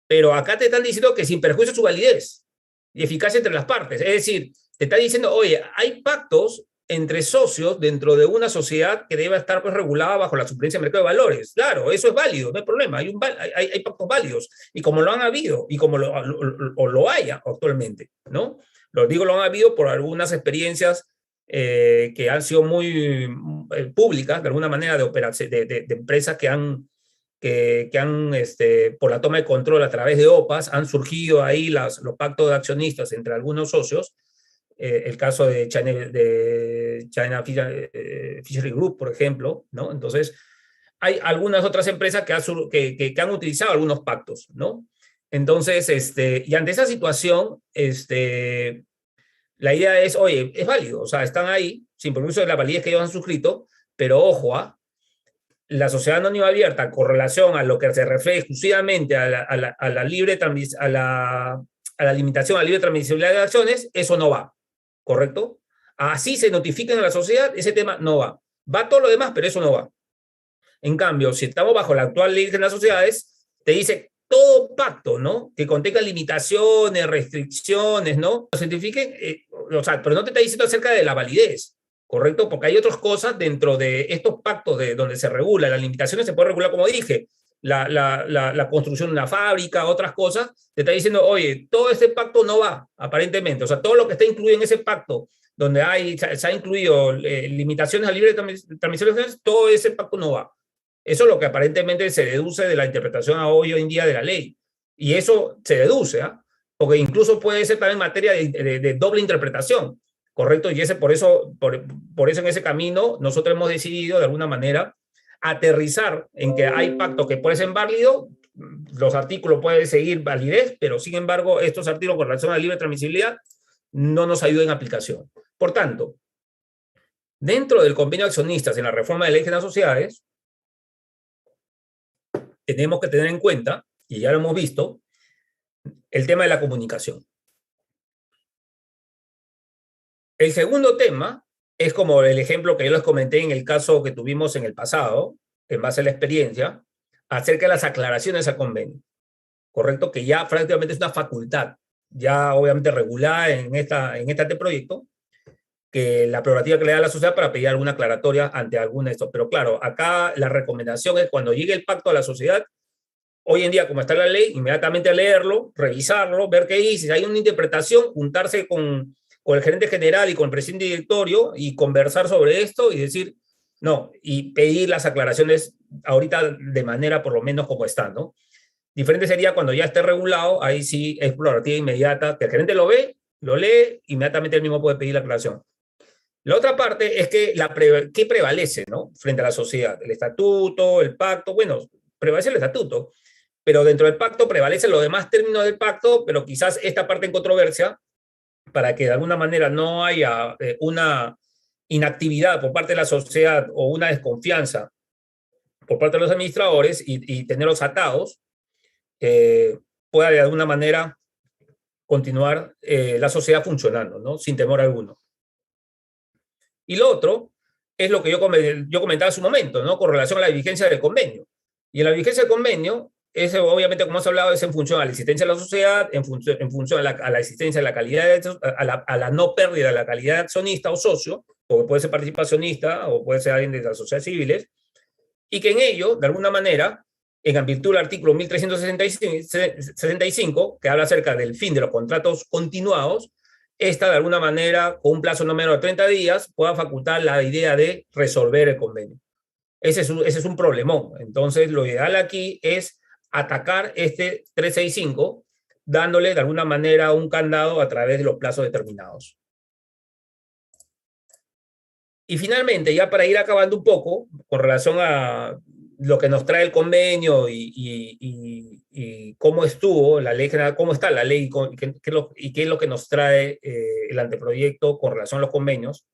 Speaker 2: Pero acá te están diciendo que sin perjuicio de su validez y eficacia entre las partes. Es decir, te está diciendo, oye, hay pactos entre socios dentro de una sociedad que debe estar pues, regulada bajo la suplencia del mercado de valores. Claro, eso es válido, no hay problema. Hay pactos válidos y como lo han habido y como lo haya actualmente, ¿no? Lo digo, lo han habido por algunas experiencias que han sido muy públicas, de alguna manera, de empresas que han por la toma de control a través de OPAs, han surgido ahí los pactos de accionistas entre algunos socios, el caso de China Fishery Group, por ejemplo, ¿no? Entonces, hay algunas otras empresas que han utilizado algunos pactos, ¿no? Entonces, y ante esa situación, la idea es, oye, es válido, o sea, están ahí, sin permiso de la validez que ellos han suscrito, pero ojo, la sociedad anónima abierta con relación a lo que se refiere exclusivamente a la limitación a la libre transmisibilidad de acciones, eso no va, ¿correcto? Así se notifiquen a la sociedad, ese tema no va. Va todo lo demás, pero eso no va. En cambio, si estamos bajo la actual ley de las sociedades, te dice todo pacto, ¿no? Que contenga limitaciones, restricciones, ¿no? Lo certifiquen, o sea, pero no te está diciendo acerca de la validez. ¿correcto? Porque hay otras cosas dentro de estos pactos de donde se regula, las limitaciones se puede regular, como dije, la construcción de una fábrica, otras cosas, te está diciendo, oye, todo este pacto no va, aparentemente, o sea, todo lo que está incluido en ese pacto, donde se ha incluido limitaciones al libre transmisión, todo ese pacto no va. Eso es lo que aparentemente se deduce de la interpretación hoy en día de la ley. Y eso se deduce, ¿eh? Porque incluso puede ser también materia de doble interpretación, ¿correcto? Y por eso en ese camino nosotros hemos decidido de alguna manera aterrizar en que hay pactos que pueden ser válidos, los artículos pueden seguir validez, pero sin embargo estos artículos con relación a la libre transmisibilidad no nos ayudan en aplicación. Por tanto, dentro del convenio de accionistas en la reforma de ley de las sociedades, tenemos que tener en cuenta, y ya lo hemos visto, el tema de la comunicación. El segundo tema es como el ejemplo que yo les comenté en el caso que tuvimos en el pasado, en base a la experiencia, acerca de las aclaraciones al convenio, ¿correcto? Que ya prácticamente es una facultad, ya obviamente regulada en este proyecto, que la prerrogativa que le da a la sociedad para pedir alguna aclaratoria ante alguna de estos. Pero claro, acá la recomendación es cuando llegue el pacto a la sociedad, hoy en día, como está la ley, inmediatamente a leerlo, revisarlo, ver qué dice. Si hay una interpretación, juntarse con el gerente general y con el presidente directorio y conversar sobre esto y decir, no, y pedir las aclaraciones ahorita de manera por lo menos como están, ¿no? Diferente sería cuando ya esté regulado, ahí sí es prerrogativa inmediata, que el gerente lo ve, lo lee, inmediatamente él mismo puede pedir la aclaración. La otra parte es que ¿qué prevalece, no? Frente a la sociedad, el estatuto, el pacto, bueno, prevalece el estatuto, pero dentro del pacto prevalecen los demás términos del pacto, pero quizás esta parte en controversia, para que de alguna manera no haya una inactividad por parte de la sociedad o una desconfianza por parte de los administradores y tenerlos atados, pueda de alguna manera continuar la sociedad funcionando, ¿no? Sin temor alguno. Y lo otro es lo que yo comentaba hace un momento, ¿no? Con relación a la vigencia del convenio. Y en la vigencia del convenio, obviamente, como hemos hablado, es en función a la existencia de la sociedad, en función a la existencia de la calidad, a la no pérdida de la calidad de accionista o socio, porque puede ser participacionista o puede ser alguien de las sociedades civiles, y que en ello, de alguna manera, en virtud del artículo 1365, que habla acerca del fin de los contratos continuados, esta de alguna manera, con un plazo no menor de 30 días, pueda facultar la idea de resolver el convenio. Ese es un problemón. Entonces, lo ideal aquí es atacar este 365, dándole de alguna manera un candado a través de los plazos determinados. Y finalmente, ya para ir acabando un poco, con relación a lo que nos trae el convenio y cómo estuvo la ley general, cómo está la ley y qué es lo que nos trae el anteproyecto con relación a los convenios.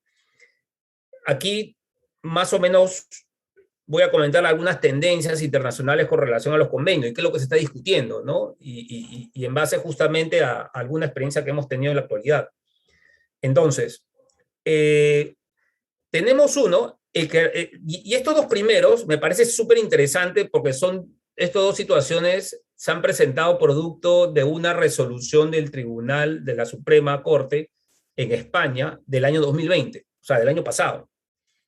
Speaker 2: Aquí, más o menos, voy a comentar algunas tendencias internacionales con relación a los convenios y qué es lo que se está discutiendo, ¿no? Y en base justamente a alguna experiencia que hemos tenido en la actualidad. Entonces, tenemos uno, y estos dos primeros me parece súper interesante porque estas dos situaciones se han presentado producto de una resolución del Tribunal de la Suprema Corte en España del año 2020, o sea, del año pasado.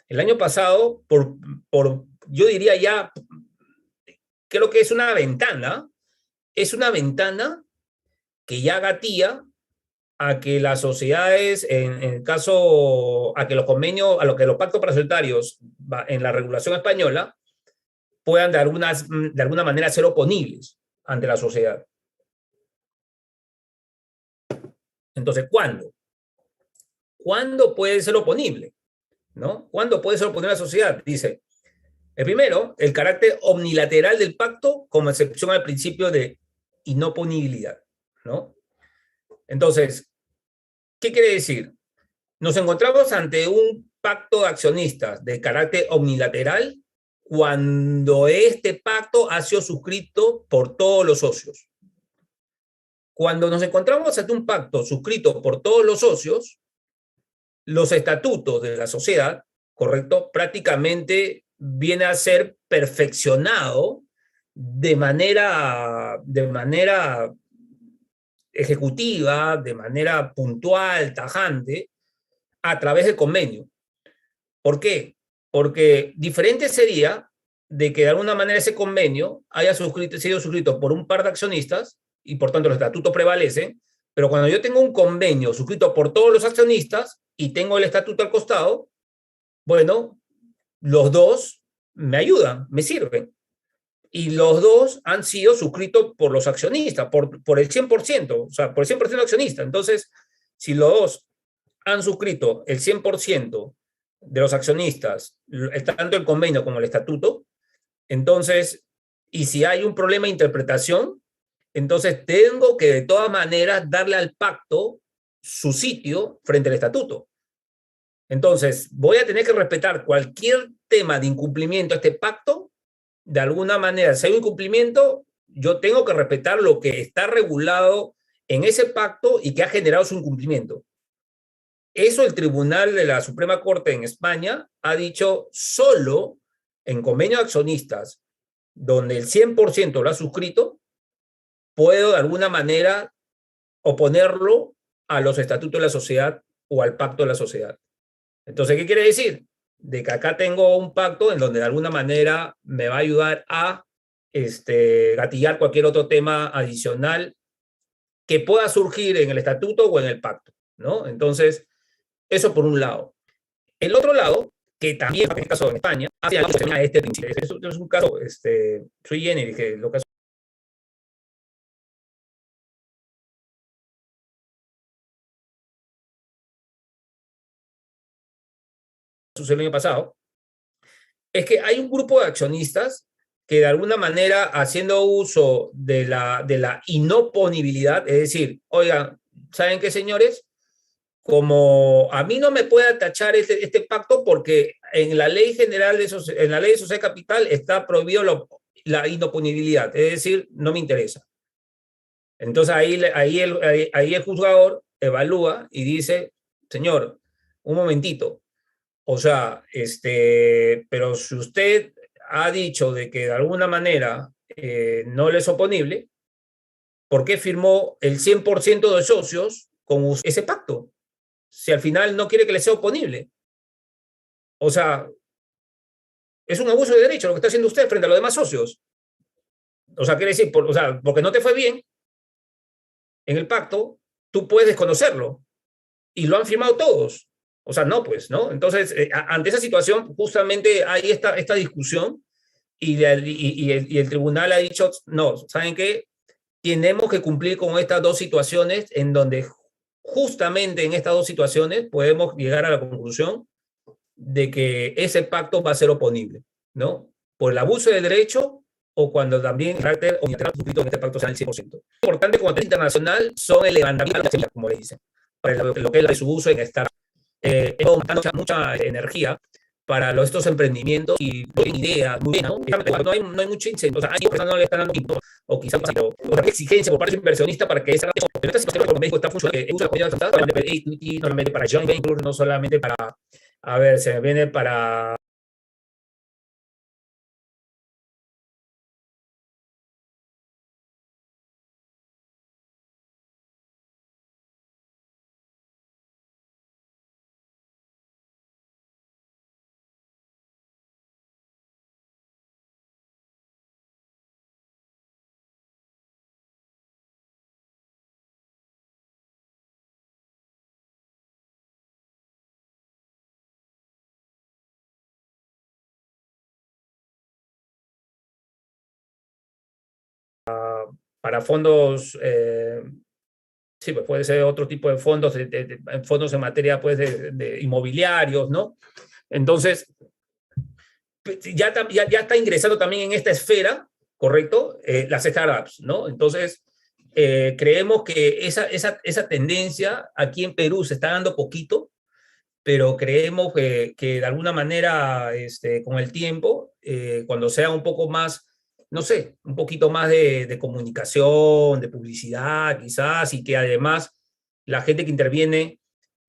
Speaker 2: El año pasado, yo diría ya, creo que es una ventana que ya gatilla a que las sociedades, en el caso, a que los convenios, a lo que los pactos parasolidarios en la regulación española puedan de alguna manera ser oponibles ante la sociedad. Entonces, ¿cuándo? ¿Cuándo puede ser oponible? ¿No? ¿Cuándo puede ser oponible a la sociedad? Dice, el primero, el carácter omnilateral del pacto como excepción al principio de inoponibilidad, ¿no? Entonces, ¿qué quiere decir? Nos encontramos ante un pacto de accionistas de carácter omnilateral cuando este pacto ha sido suscrito por todos los socios. Cuando nos encontramos ante un pacto suscrito por todos los socios, los estatutos de la sociedad, ¿correcto? Prácticamente viene a ser perfeccionado de manera ejecutiva, de manera puntual, tajante, a través del convenio. ¿Por qué? Porque diferente sería de que de alguna manera ese convenio haya sido suscrito por un par de accionistas y por tanto los estatutos prevalecen, pero cuando yo tengo un convenio suscrito por todos los accionistas y tengo el estatuto al costado, bueno, los dos me ayudan, me sirven. Y los dos han sido suscritos por los accionistas, por el 100%, o sea, por el 100% de accionistas. Entonces, si los dos han suscrito el 100% de los accionistas, tanto el convenio como el estatuto, entonces, y si hay un problema de interpretación, entonces tengo que de todas maneras darle al pacto su sitio frente al estatuto. Entonces, voy a tener que respetar cualquier tema de incumplimiento a este pacto. De alguna manera, si hay un incumplimiento, yo tengo que respetar lo que está regulado en ese pacto y que ha generado su incumplimiento. Eso el Tribunal de la Suprema Corte en España ha dicho solo en convenio de accionistas, donde el 100% lo ha suscrito, puedo de alguna manera oponerlo a los estatutos de la sociedad o al pacto de la sociedad. Entonces, ¿qué quiere decir? De que acá tengo un pacto en donde de alguna manera me va a ayudar a gatillar cualquier otro tema adicional que pueda surgir en el estatuto o en el pacto, ¿no? Entonces, eso por un lado. El otro lado, que también en este caso en España, hace años se tenía este principio. Es un caso sui generis, que lo que sucedió el año pasado, es que hay un grupo de accionistas que de alguna manera, haciendo uso de la inoponibilidad, es decir, oigan, ¿saben qué, señores? Como a mí no me puede tachar este pacto porque en la ley general, en la ley de sociedad capital está prohibido la inoponibilidad, es decir, no me interesa. Entonces ahí el juzgador evalúa y dice, señor, un momentito, o sea, pero si usted ha dicho de que de alguna manera no le es oponible, ¿por qué firmó el 100% de socios con ese pacto? Si al final no quiere que le sea oponible. O sea, es un abuso de derecho lo que está haciendo usted frente a los demás socios. O sea, quiere decir, o sea, porque no te fue bien en el pacto, tú puedes desconocerlo. Y lo han firmado todos. O sea, no, pues, ¿no? Entonces, ante esa situación, justamente hay esta discusión y el tribunal ha dicho, no, ¿saben qué? Tenemos que cumplir con estas dos situaciones en donde justamente en estas dos situaciones podemos llegar a la conclusión de que ese pacto va a ser oponible, ¿no? Por el abuso de derecho o cuando también el carácter unilateral suscrito en este pacto sea el 100%. Lo importante como tema internacional son el levantamiento de la como le dicen, para lo que es su uso en esta mucha energía para estos emprendimientos y ideas muy bien, ¿no? No hay mucho incentivo, o sea, hay personas no le están dando tiempo, o quizás una exigencia por parte del inversionista para que esta situación económica está funcionando, usa la comunidad para equity, normalmente para joint ventures, no solamente para, a ver, se viene para fondos, sí, pues puede ser otro tipo de fondos, fondos en materia pues, de inmobiliarios, ¿no? Entonces, ya está ingresando también en esta esfera, ¿correcto? Las startups, ¿no? Entonces, creemos que esa tendencia aquí en Perú se está dando poquito, pero creemos que de alguna manera, con el tiempo, cuando sea un poco más, no sé, un poquito más de comunicación, de publicidad quizás, y que además la gente que interviene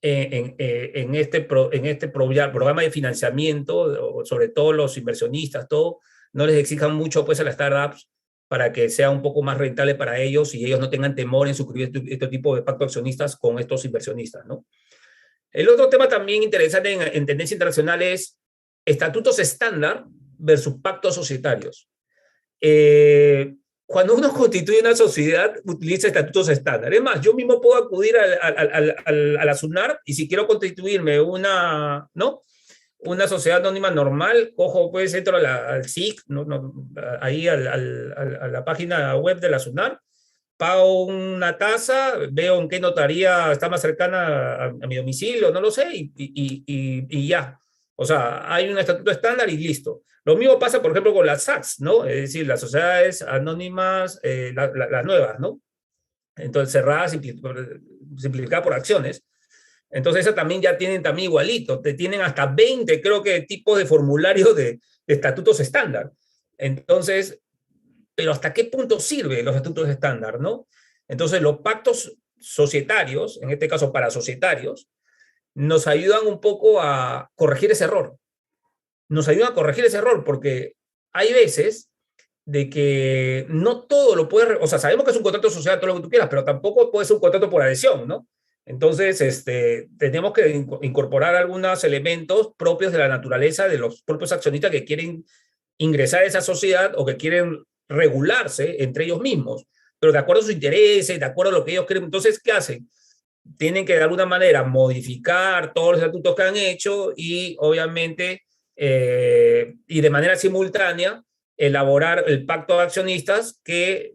Speaker 2: en este programa de financiamiento, sobre todo los inversionistas, todo, no les exijan mucho pues a las startups para que sea un poco más rentable para ellos y ellos no tengan temor en suscribir este tipo de pacto accionistas con estos inversionistas, ¿no? El otro tema también interesante en tendencia internacional es estatutos estándar versus pactos societarios. Eh, Cuando uno constituye una sociedad, utiliza estatutos estándar. Es más, yo mismo puedo acudir a la SUNAR y si quiero constituirme una, ¿no? Una sociedad anónima normal, cojo, pues entro al SIC, ahí a la página web de la SUNAR, pago una tasa, veo en qué notaría está más cercana a mi domicilio, no lo sé, y ya. O sea, hay un estatuto estándar y listo. Lo mismo pasa, por ejemplo, con las SACs, ¿no? Es decir, las sociedades anónimas, las nuevas, ¿no? Entonces, cerradas, simplificadas por acciones. Entonces, esas también ya tienen también igualito, te tienen hasta 20, creo que, tipos de formularios de estatutos estándar. Entonces, pero ¿hasta qué punto sirven los estatutos estándar, no? Entonces, los pactos societarios, en este caso para societarios, nos ayudan un poco a corregir ese error. Nos ayudan a corregir ese error porque hay veces de que no todo lo puedes, o sea, sabemos que es un contrato social, todo lo que tú quieras, pero tampoco puede ser un contrato por adhesión, ¿no? Entonces, tenemos que incorporar algunos elementos propios de la naturaleza de los propios accionistas que quieren ingresar a esa sociedad o que quieren regularse entre ellos mismos, pero de acuerdo a sus intereses, de acuerdo a lo que ellos quieren. Entonces, ¿qué hacen? Tienen que de alguna manera modificar todos los estatutos que han hecho y obviamente, y de manera simultánea, elaborar el pacto de accionistas que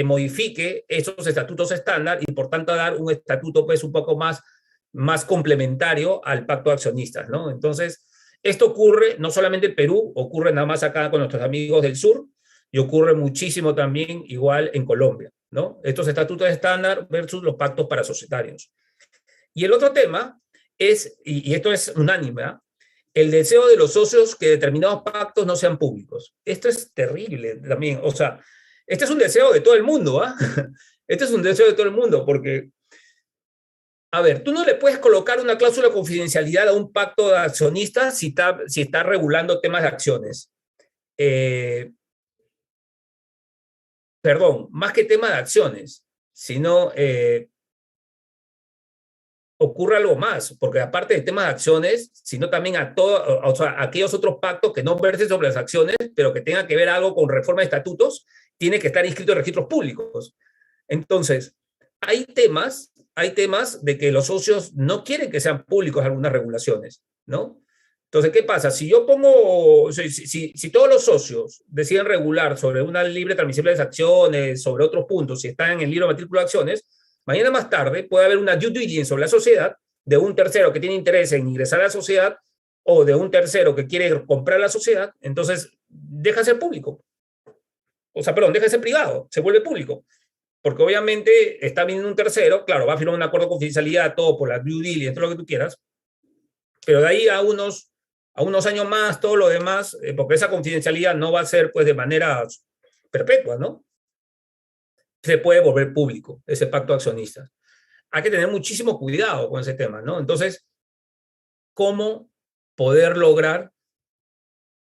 Speaker 2: modifique esos estatutos estándar y por tanto dar un estatuto pues un poco más complementario al pacto de accionistas, ¿no? Entonces, esto ocurre no solamente en Perú, ocurre nada más acá con nuestros amigos del sur y ocurre muchísimo también igual en Colombia, ¿no? Estos estatutos estándar versus los pactos para societarios. Y el otro tema es, y esto es unánime, ¿eh? El deseo de los socios que determinados pactos no sean públicos. Esto es terrible también. O sea, este es un deseo de todo el mundo, ¿ah? ¿eh? Este es un deseo de todo el mundo porque, a ver, tú no le puedes colocar una cláusula de confidencialidad a un pacto de accionistas si está regulando temas de acciones. Perdón, más que tema de acciones, sino ocurre algo más, porque aparte de temas de acciones, sino también o sea, aquellos otros pactos que no versen sobre las acciones, pero que tengan que ver algo con reforma de estatutos, tiene que estar inscrito en registros públicos. Entonces, hay temas de que los socios no quieren que sean públicos algunas regulaciones, ¿no? Entonces, ¿qué pasa? Si yo pongo, si todos los socios deciden regular sobre una libre transmisión de acciones, sobre otros puntos, si están en el libro de matrícula de acciones, mañana más tarde puede haber una due diligence sobre la sociedad de un tercero que tiene interés en ingresar a la sociedad o de un tercero que quiere comprar la sociedad, entonces deja de ser público. O sea, perdón, deja de ser privado, se vuelve público. Porque obviamente está viniendo un tercero, claro, va a firmar un acuerdo de confidencialidad, todo por la due diligence, todo lo que tú quieras, pero de ahí a unos años más, todo lo demás, porque esa confidencialidad no va a ser pues de manera perpetua, ¿no? Se puede volver público ese pacto de accionistas. Hay que tener muchísimo cuidado con ese tema, ¿no? Entonces, ¿cómo poder lograr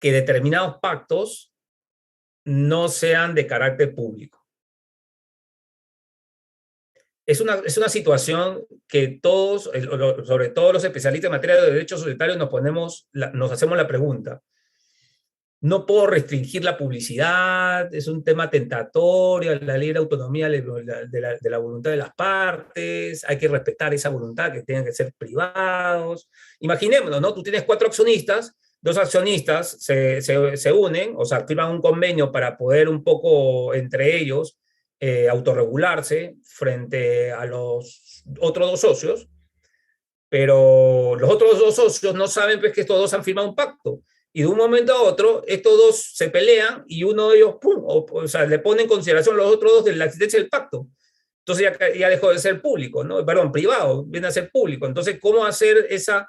Speaker 2: que determinados pactos no sean de carácter público? Es una situación que todos, sobre todo los especialistas en materia de derechos societarios, nos hacemos la pregunta. No puedo restringir la publicidad, es un tema tentatorio, la ley de autonomía de la voluntad de las partes, hay que respetar esa voluntad, que tengan que ser privados. Imaginémonos, ¿no? Tú tienes 4 accionistas, 2 accionistas se unen, o sea, firman un convenio para poder un poco entre ellos autorregularse frente a los otros 2 socios, pero los otros 2 socios no saben pues, que estos 2 han firmado un pacto. Y de un momento a otro, estos 2 se pelean y uno de ellos, ¡pum! O sea, le pone en consideración a los otros 2 de la existencia del pacto. Entonces ya dejó de ser público, ¿no? Perdón, privado, viene a ser público. Entonces, ¿cómo hacer esa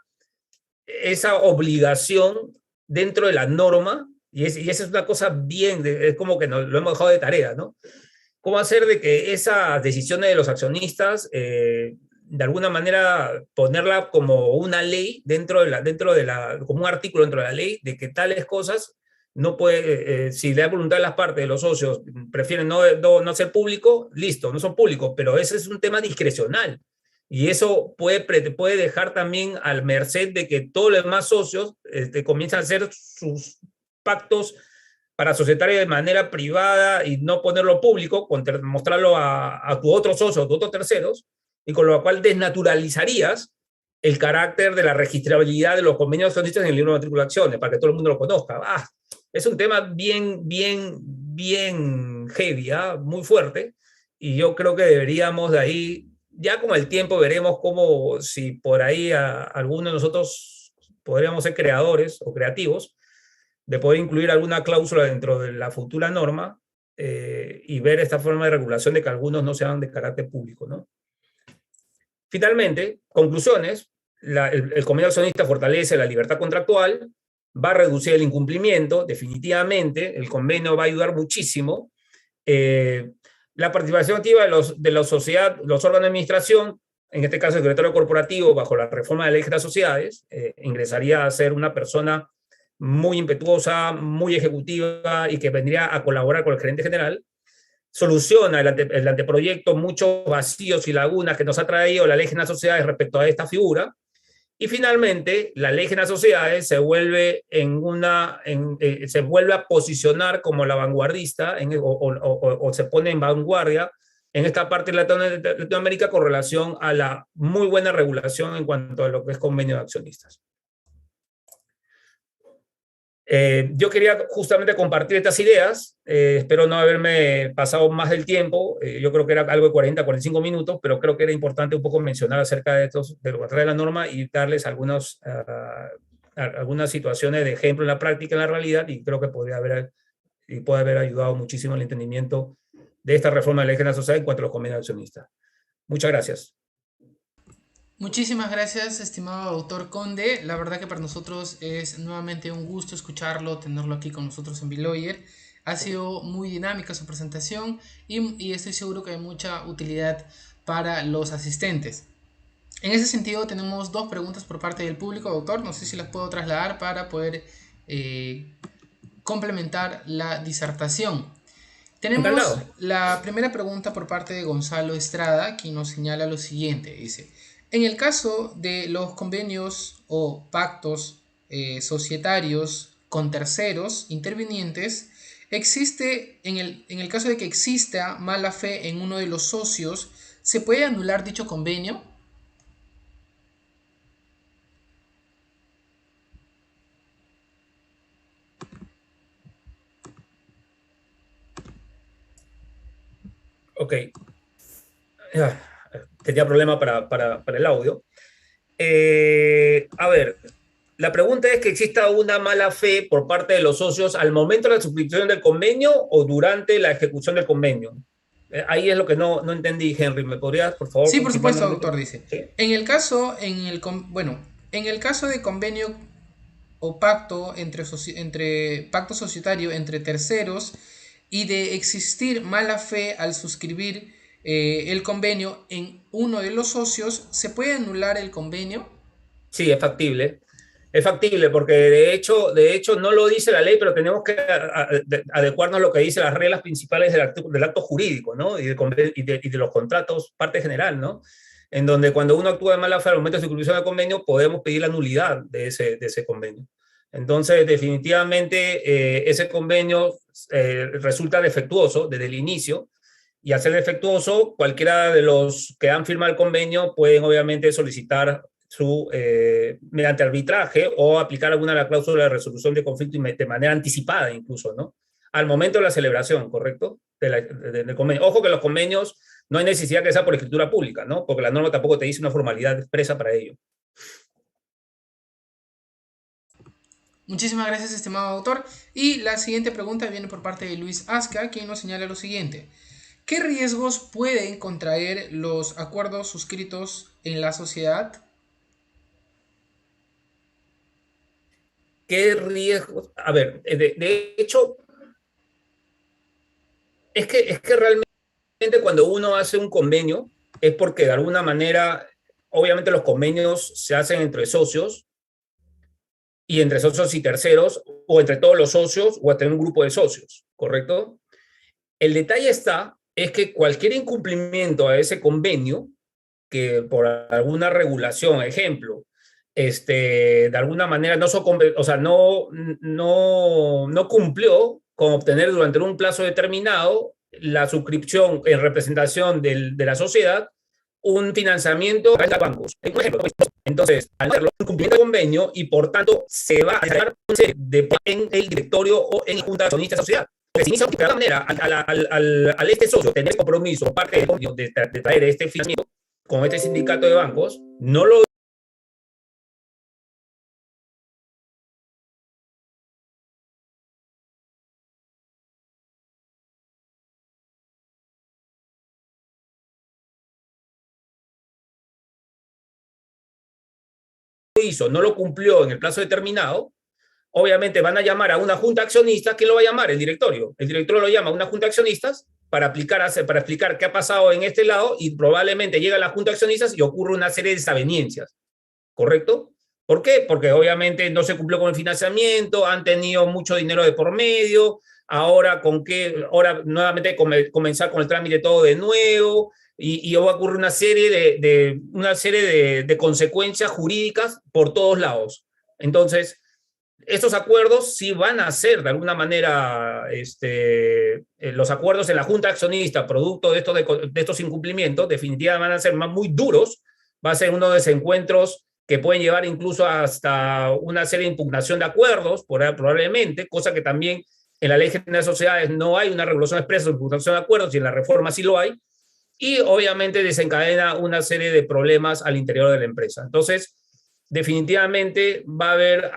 Speaker 2: obligación dentro de la norma? Y esa es una cosa bien, es como que lo hemos dejado de tarea, ¿no? ¿Cómo hacer de que esas decisiones de los accionistas de alguna manera ponerla como una ley como un artículo dentro de la ley, de que tales cosas no puede, si la voluntad de las partes, de los socios, prefieren no ser público, listo, no son públicos, pero ese es un tema discrecional. Y eso puede dejar también al merced de que todos los demás socios comienzan a hacer sus pactos para societario de manera privada y no ponerlo público, mostrarlo a tu otro socio, a tus otros terceros, y con lo cual desnaturalizarías el carácter de la registrabilidad de los convenios accionistas en el libro de matrícula de acciones, para que todo el mundo lo conozca. Es un tema bien heavy, muy fuerte, y yo creo que deberíamos de ahí, ya con el tiempo veremos cómo, si por ahí alguno de nosotros podríamos ser creadores o creativos, de poder incluir alguna cláusula dentro de la futura norma y ver esta forma de regulación de que algunos no sean de carácter público, ¿no? Finalmente, conclusiones, el convenio accionista fortalece la libertad contractual, va a reducir el incumplimiento, definitivamente, el convenio va a ayudar muchísimo. La participación activa de la sociedad, los órganos de administración, en este caso el secretario corporativo, bajo la reforma de la ley de las sociedades, ingresaría a ser una persona muy impetuosa, muy ejecutiva y que vendría a colaborar con el gerente general. Soluciona el anteproyecto muchos vacíos y lagunas que nos ha traído la ley de las sociedades respecto a esta figura. Y finalmente, la ley de las sociedades se vuelve, se vuelve a posicionar como la vanguardista o se pone en vanguardia en esta parte de Latinoamérica con relación a la muy buena regulación en cuanto a lo que es convenio de accionistas. Yo quería justamente compartir estas ideas, espero no haberme pasado más del tiempo, yo creo que era algo de 40, 45 minutos, pero creo que era importante un poco mencionar acerca de lo que trae la norma y darles algunas situaciones de ejemplo en la práctica, en la realidad, y creo que puede haber ayudado muchísimo al entendimiento de esta reforma de la ley de la sociedad en cuanto a los convenios accionistas. Muchas gracias.
Speaker 1: Muchísimas gracias, estimado doctor Conde. La verdad que para nosotros es nuevamente un gusto escucharlo, tenerlo aquí con nosotros en Biloyer. Ha sido muy dinámica su presentación y estoy seguro que hay mucha utilidad para los asistentes. En ese sentido tenemos dos preguntas por parte del público, doctor. No sé si las puedo trasladar para poder complementar la disertación. Tenemos la primera pregunta por parte de Gonzalo Estrada, quien nos señala lo siguiente. Dice: en el caso de los convenios o pactos societarios con terceros intervinientes, existe, en el caso de que exista mala fe en uno de los socios, ¿se puede anular dicho convenio?
Speaker 2: Ok. Tenía problema para el audio. A ver, la pregunta es que exista una mala fe por parte de los socios al momento de la suscripción del convenio o durante la ejecución del convenio. Ahí es lo que no entendí, Henry. ¿Me podrías, por favor,
Speaker 1: Sí, por supuesto, doctor, dice.
Speaker 2: ¿Sí?
Speaker 1: En el caso de convenio o pacto entre pacto societario entre terceros y de existir mala fe al suscribir el convenio en uno de los socios, ¿se puede anular el convenio?
Speaker 2: Sí, es factible. Es factible porque de hecho no lo dice la ley, pero tenemos que adecuarnos a lo que dice las reglas principales del acto jurídico, ¿no? Y de los contratos, parte general, ¿no? En donde cuando uno actúa de mala fe al momento de suscripción del convenio, podemos pedir la nulidad de ese convenio. Entonces, definitivamente, ese convenio resulta defectuoso desde el inicio, y al ser defectuoso, cualquiera de los que han firmado el convenio pueden obviamente solicitar mediante arbitraje o aplicar alguna de las cláusulas de resolución de conflicto de manera anticipada incluso, ¿no? Al momento de la celebración, ¿correcto? Del convenio. Ojo que los convenios no hay necesidad que sea por escritura pública, ¿no? Porque la norma tampoco te dice una formalidad expresa para ello.
Speaker 1: Muchísimas gracias, estimado autor. Y la siguiente pregunta viene por parte de Luis Asca, quien nos señala lo siguiente: ¿qué riesgos pueden contraer los acuerdos suscritos en la sociedad?
Speaker 2: ¿Qué riesgos? A ver, de hecho, es que realmente cuando uno hace un convenio es porque de alguna manera, obviamente los convenios se hacen entre socios y entre socios y terceros, o entre todos los socios, o entre un grupo de socios, ¿correcto? El detalle es que cualquier incumplimiento a ese convenio que por alguna regulación, ejemplo, de alguna manera o sea, no cumplió con obtener durante un plazo determinado la suscripción en representación de la sociedad un financiamiento a bancos. Por ejemplo, entonces, al hacerlo, un cumplimiento de convenio y por tanto se va a dar en el directorio o en la junta de accionistas de la sociedad. Porque si inicia de alguna manera al este socio tener compromiso, parte de traer este financiamiento con este sindicato de bancos, no lo hizo, no lo cumplió en el plazo determinado, obviamente van a llamar a una junta de accionistas. ¿Quién lo va a llamar? El directorio. El directorio lo llama a una junta de accionistas para explicar qué ha pasado en este lado y probablemente llega a la junta de accionistas y ocurre una serie de desavenencias. ¿Correcto? ¿Por qué? Porque obviamente no se cumplió con el financiamiento, han tenido mucho dinero de por medio, ahora nuevamente comenzar con el trámite todo de nuevo, y va a ocurrir una serie de consecuencias jurídicas por todos lados. Entonces, estos acuerdos sí van a ser de alguna manera los acuerdos en la junta accionista producto de estos incumplimientos definitivamente van a ser muy duros. Va a ser uno de los encuentros que pueden llevar incluso hasta una serie de impugnación de acuerdos, probablemente, cosa que también en la Ley General de Sociedades no hay una regulación expresa de impugnación de acuerdos, y en la reforma sí lo hay, y obviamente desencadena una serie de problemas al interior de la empresa. Entonces, definitivamente va a haber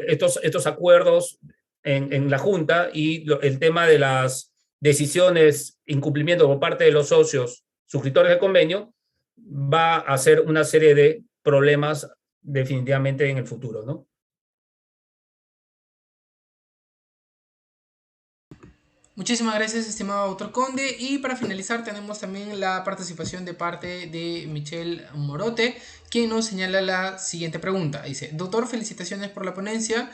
Speaker 2: estos acuerdos en la Junta, y el tema de las decisiones, incumplimiento por parte de los socios suscriptores del convenio, va a ser una serie de problemas definitivamente en el futuro, ¿no?
Speaker 1: Muchísimas gracias, estimado doctor Conde. Y para finalizar tenemos también la participación de parte de Michelle Morote, quien nos señala la siguiente pregunta. Dice: doctor, felicitaciones por la ponencia.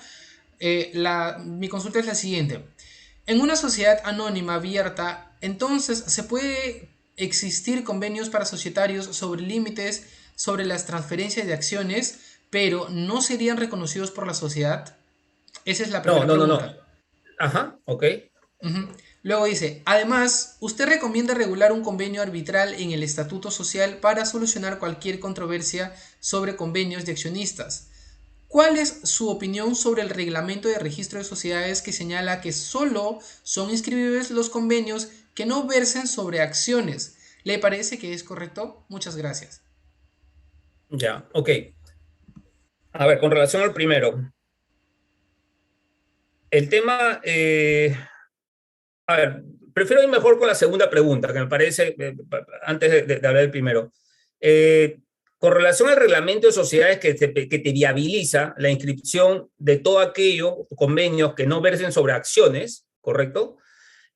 Speaker 1: Mi consulta es la siguiente. En una sociedad anónima abierta, entonces, ¿se puede existir convenios para societarios sobre límites sobre las transferencias de acciones, pero no serían reconocidos por la sociedad? Esa es la
Speaker 2: No,
Speaker 1: primera
Speaker 2: no, no, no.
Speaker 1: pregunta.
Speaker 2: Ajá, ok.
Speaker 1: Ujú. Luego dice: además, usted recomienda regular un convenio arbitral en el estatuto social para solucionar cualquier controversia sobre convenios de accionistas. ¿Cuál es su opinión sobre el reglamento de registro de sociedades que señala que solo son inscribibles los convenios que no versen sobre acciones? ¿Le parece que es correcto? Muchas gracias.
Speaker 2: Ya, ok. A ver, con relación al primero, el tema, a ver, prefiero ir mejor con la segunda pregunta, que me parece, antes de hablar del primero. Eh, con relación al reglamento de sociedades que te viabiliza la inscripción de todo aquello, convenios que no versen sobre acciones, ¿correcto?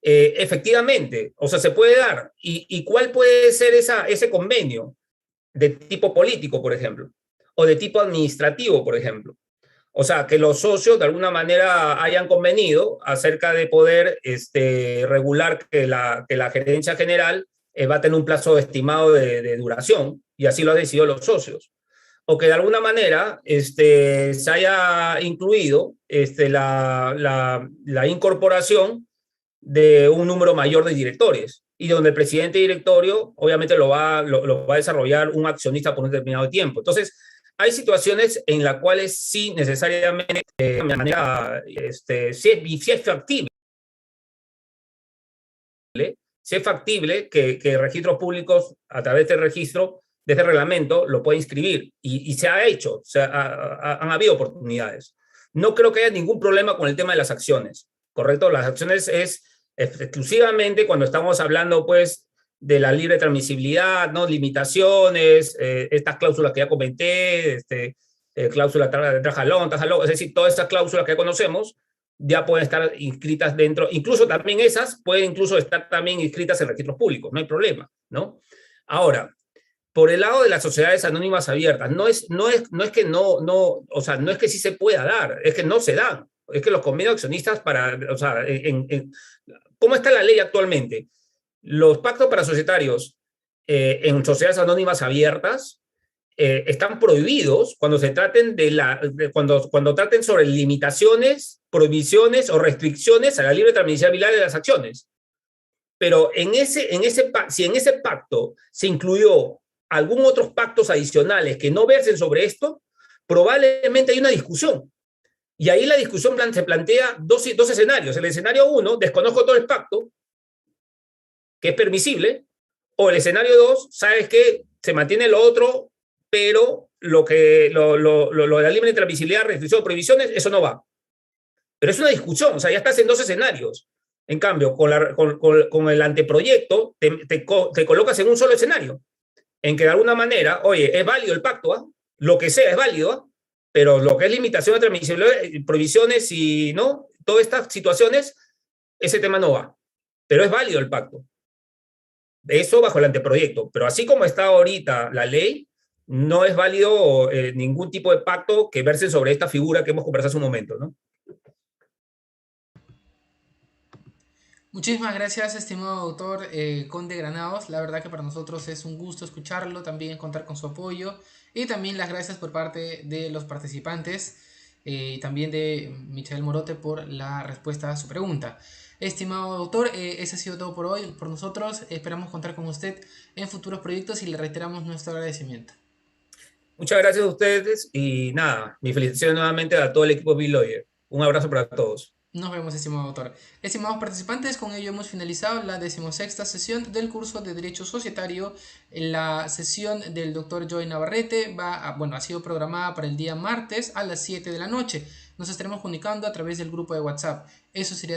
Speaker 2: Efectivamente, o sea, se puede dar. ¿Y cuál puede ser ese convenio? De tipo político, por ejemplo, o de tipo administrativo, por ejemplo. O sea, que los socios de alguna manera hayan convenido acerca de poder regular que la gerencia general va a tener un plazo estimado de duración, y así lo han decidido los socios. O que de alguna manera se haya incluido la incorporación de un número mayor de directores, y donde el presidente de directorio obviamente lo va a desarrollar un accionista por un determinado tiempo. Entonces, hay situaciones en las cuales sí necesariamente, de manera, sí es factible, sí es factible que registros públicos, a través del registro, de este reglamento, lo pueda inscribir, y se ha hecho, han habido oportunidades. No creo que haya ningún problema con el tema de las acciones, ¿correcto? Las acciones es exclusivamente cuando estamos hablando, pues, de la libre transmisibilidad, ¿no? Limitaciones, estas cláusulas que ya comenté, cláusula de trajalón, es decir, todas estas cláusulas que conocemos ya pueden estar inscritas dentro, incluso también esas pueden incluso estar también inscritas en registros públicos, no hay problema, ¿no? Ahora, por el lado de las sociedades anónimas abiertas, no es que o sea, no es que sí se pueda dar, es que no se dan. Es que los convenios accionistas o sea, ¿cómo está la ley actualmente? Los pactos para societarios en sociedades anónimas abiertas están prohibidos cuando se traten cuando traten sobre limitaciones, prohibiciones o restricciones a la libre transmisibilidad de las acciones. Pero si en ese pacto se incluyó algún otros pactos adicionales que no versen sobre esto, probablemente hay una discusión. Y ahí la discusión se plantea dos escenarios. El escenario 1, desconozco todo el pacto, que es permisible, o el escenario 2, sabes que se mantiene lo otro, pero lo de la libre transmisibilidad, restricción, prohibiciones, eso no va. Pero es una discusión, o sea, ya estás en dos escenarios. En cambio, con el anteproyecto, te colocas en un solo escenario, en que de alguna manera, oye, es válido el pacto, ¿eh? Lo que sea es válido, ¿eh? Pero lo que es limitación de transmisibilidad, prohibiciones y no, todas estas situaciones, ese tema no va. Pero es válido el pacto. Eso bajo el anteproyecto. Pero así como está ahorita la ley, no es válido ningún tipo de pacto que verse sobre esta figura que hemos conversado hace un momento, ¿no?
Speaker 1: Muchísimas gracias, estimado doctor Conde Granados. La verdad que para nosotros es un gusto escucharlo, también contar con su apoyo y también las gracias por parte de los participantes y también de Michael Morote por la respuesta a su pregunta. Estimado doctor, ese ha sido todo por hoy. Por nosotros esperamos contar con usted en futuros proyectos y le reiteramos nuestro agradecimiento.
Speaker 2: Muchas gracias a ustedes y nada, mi felicitación nuevamente a todo el equipo de Bill Lawyer. Un abrazo para todos.
Speaker 1: Nos vemos, estimado doctor. Estimados participantes, con ello hemos finalizado la 16ª sesión del curso de Derecho Societario. La sesión del doctor Joey Navarrete ha sido programada para el día martes a las 7 de la noche. Nos estaremos comunicando a través del grupo de WhatsApp. Eso sería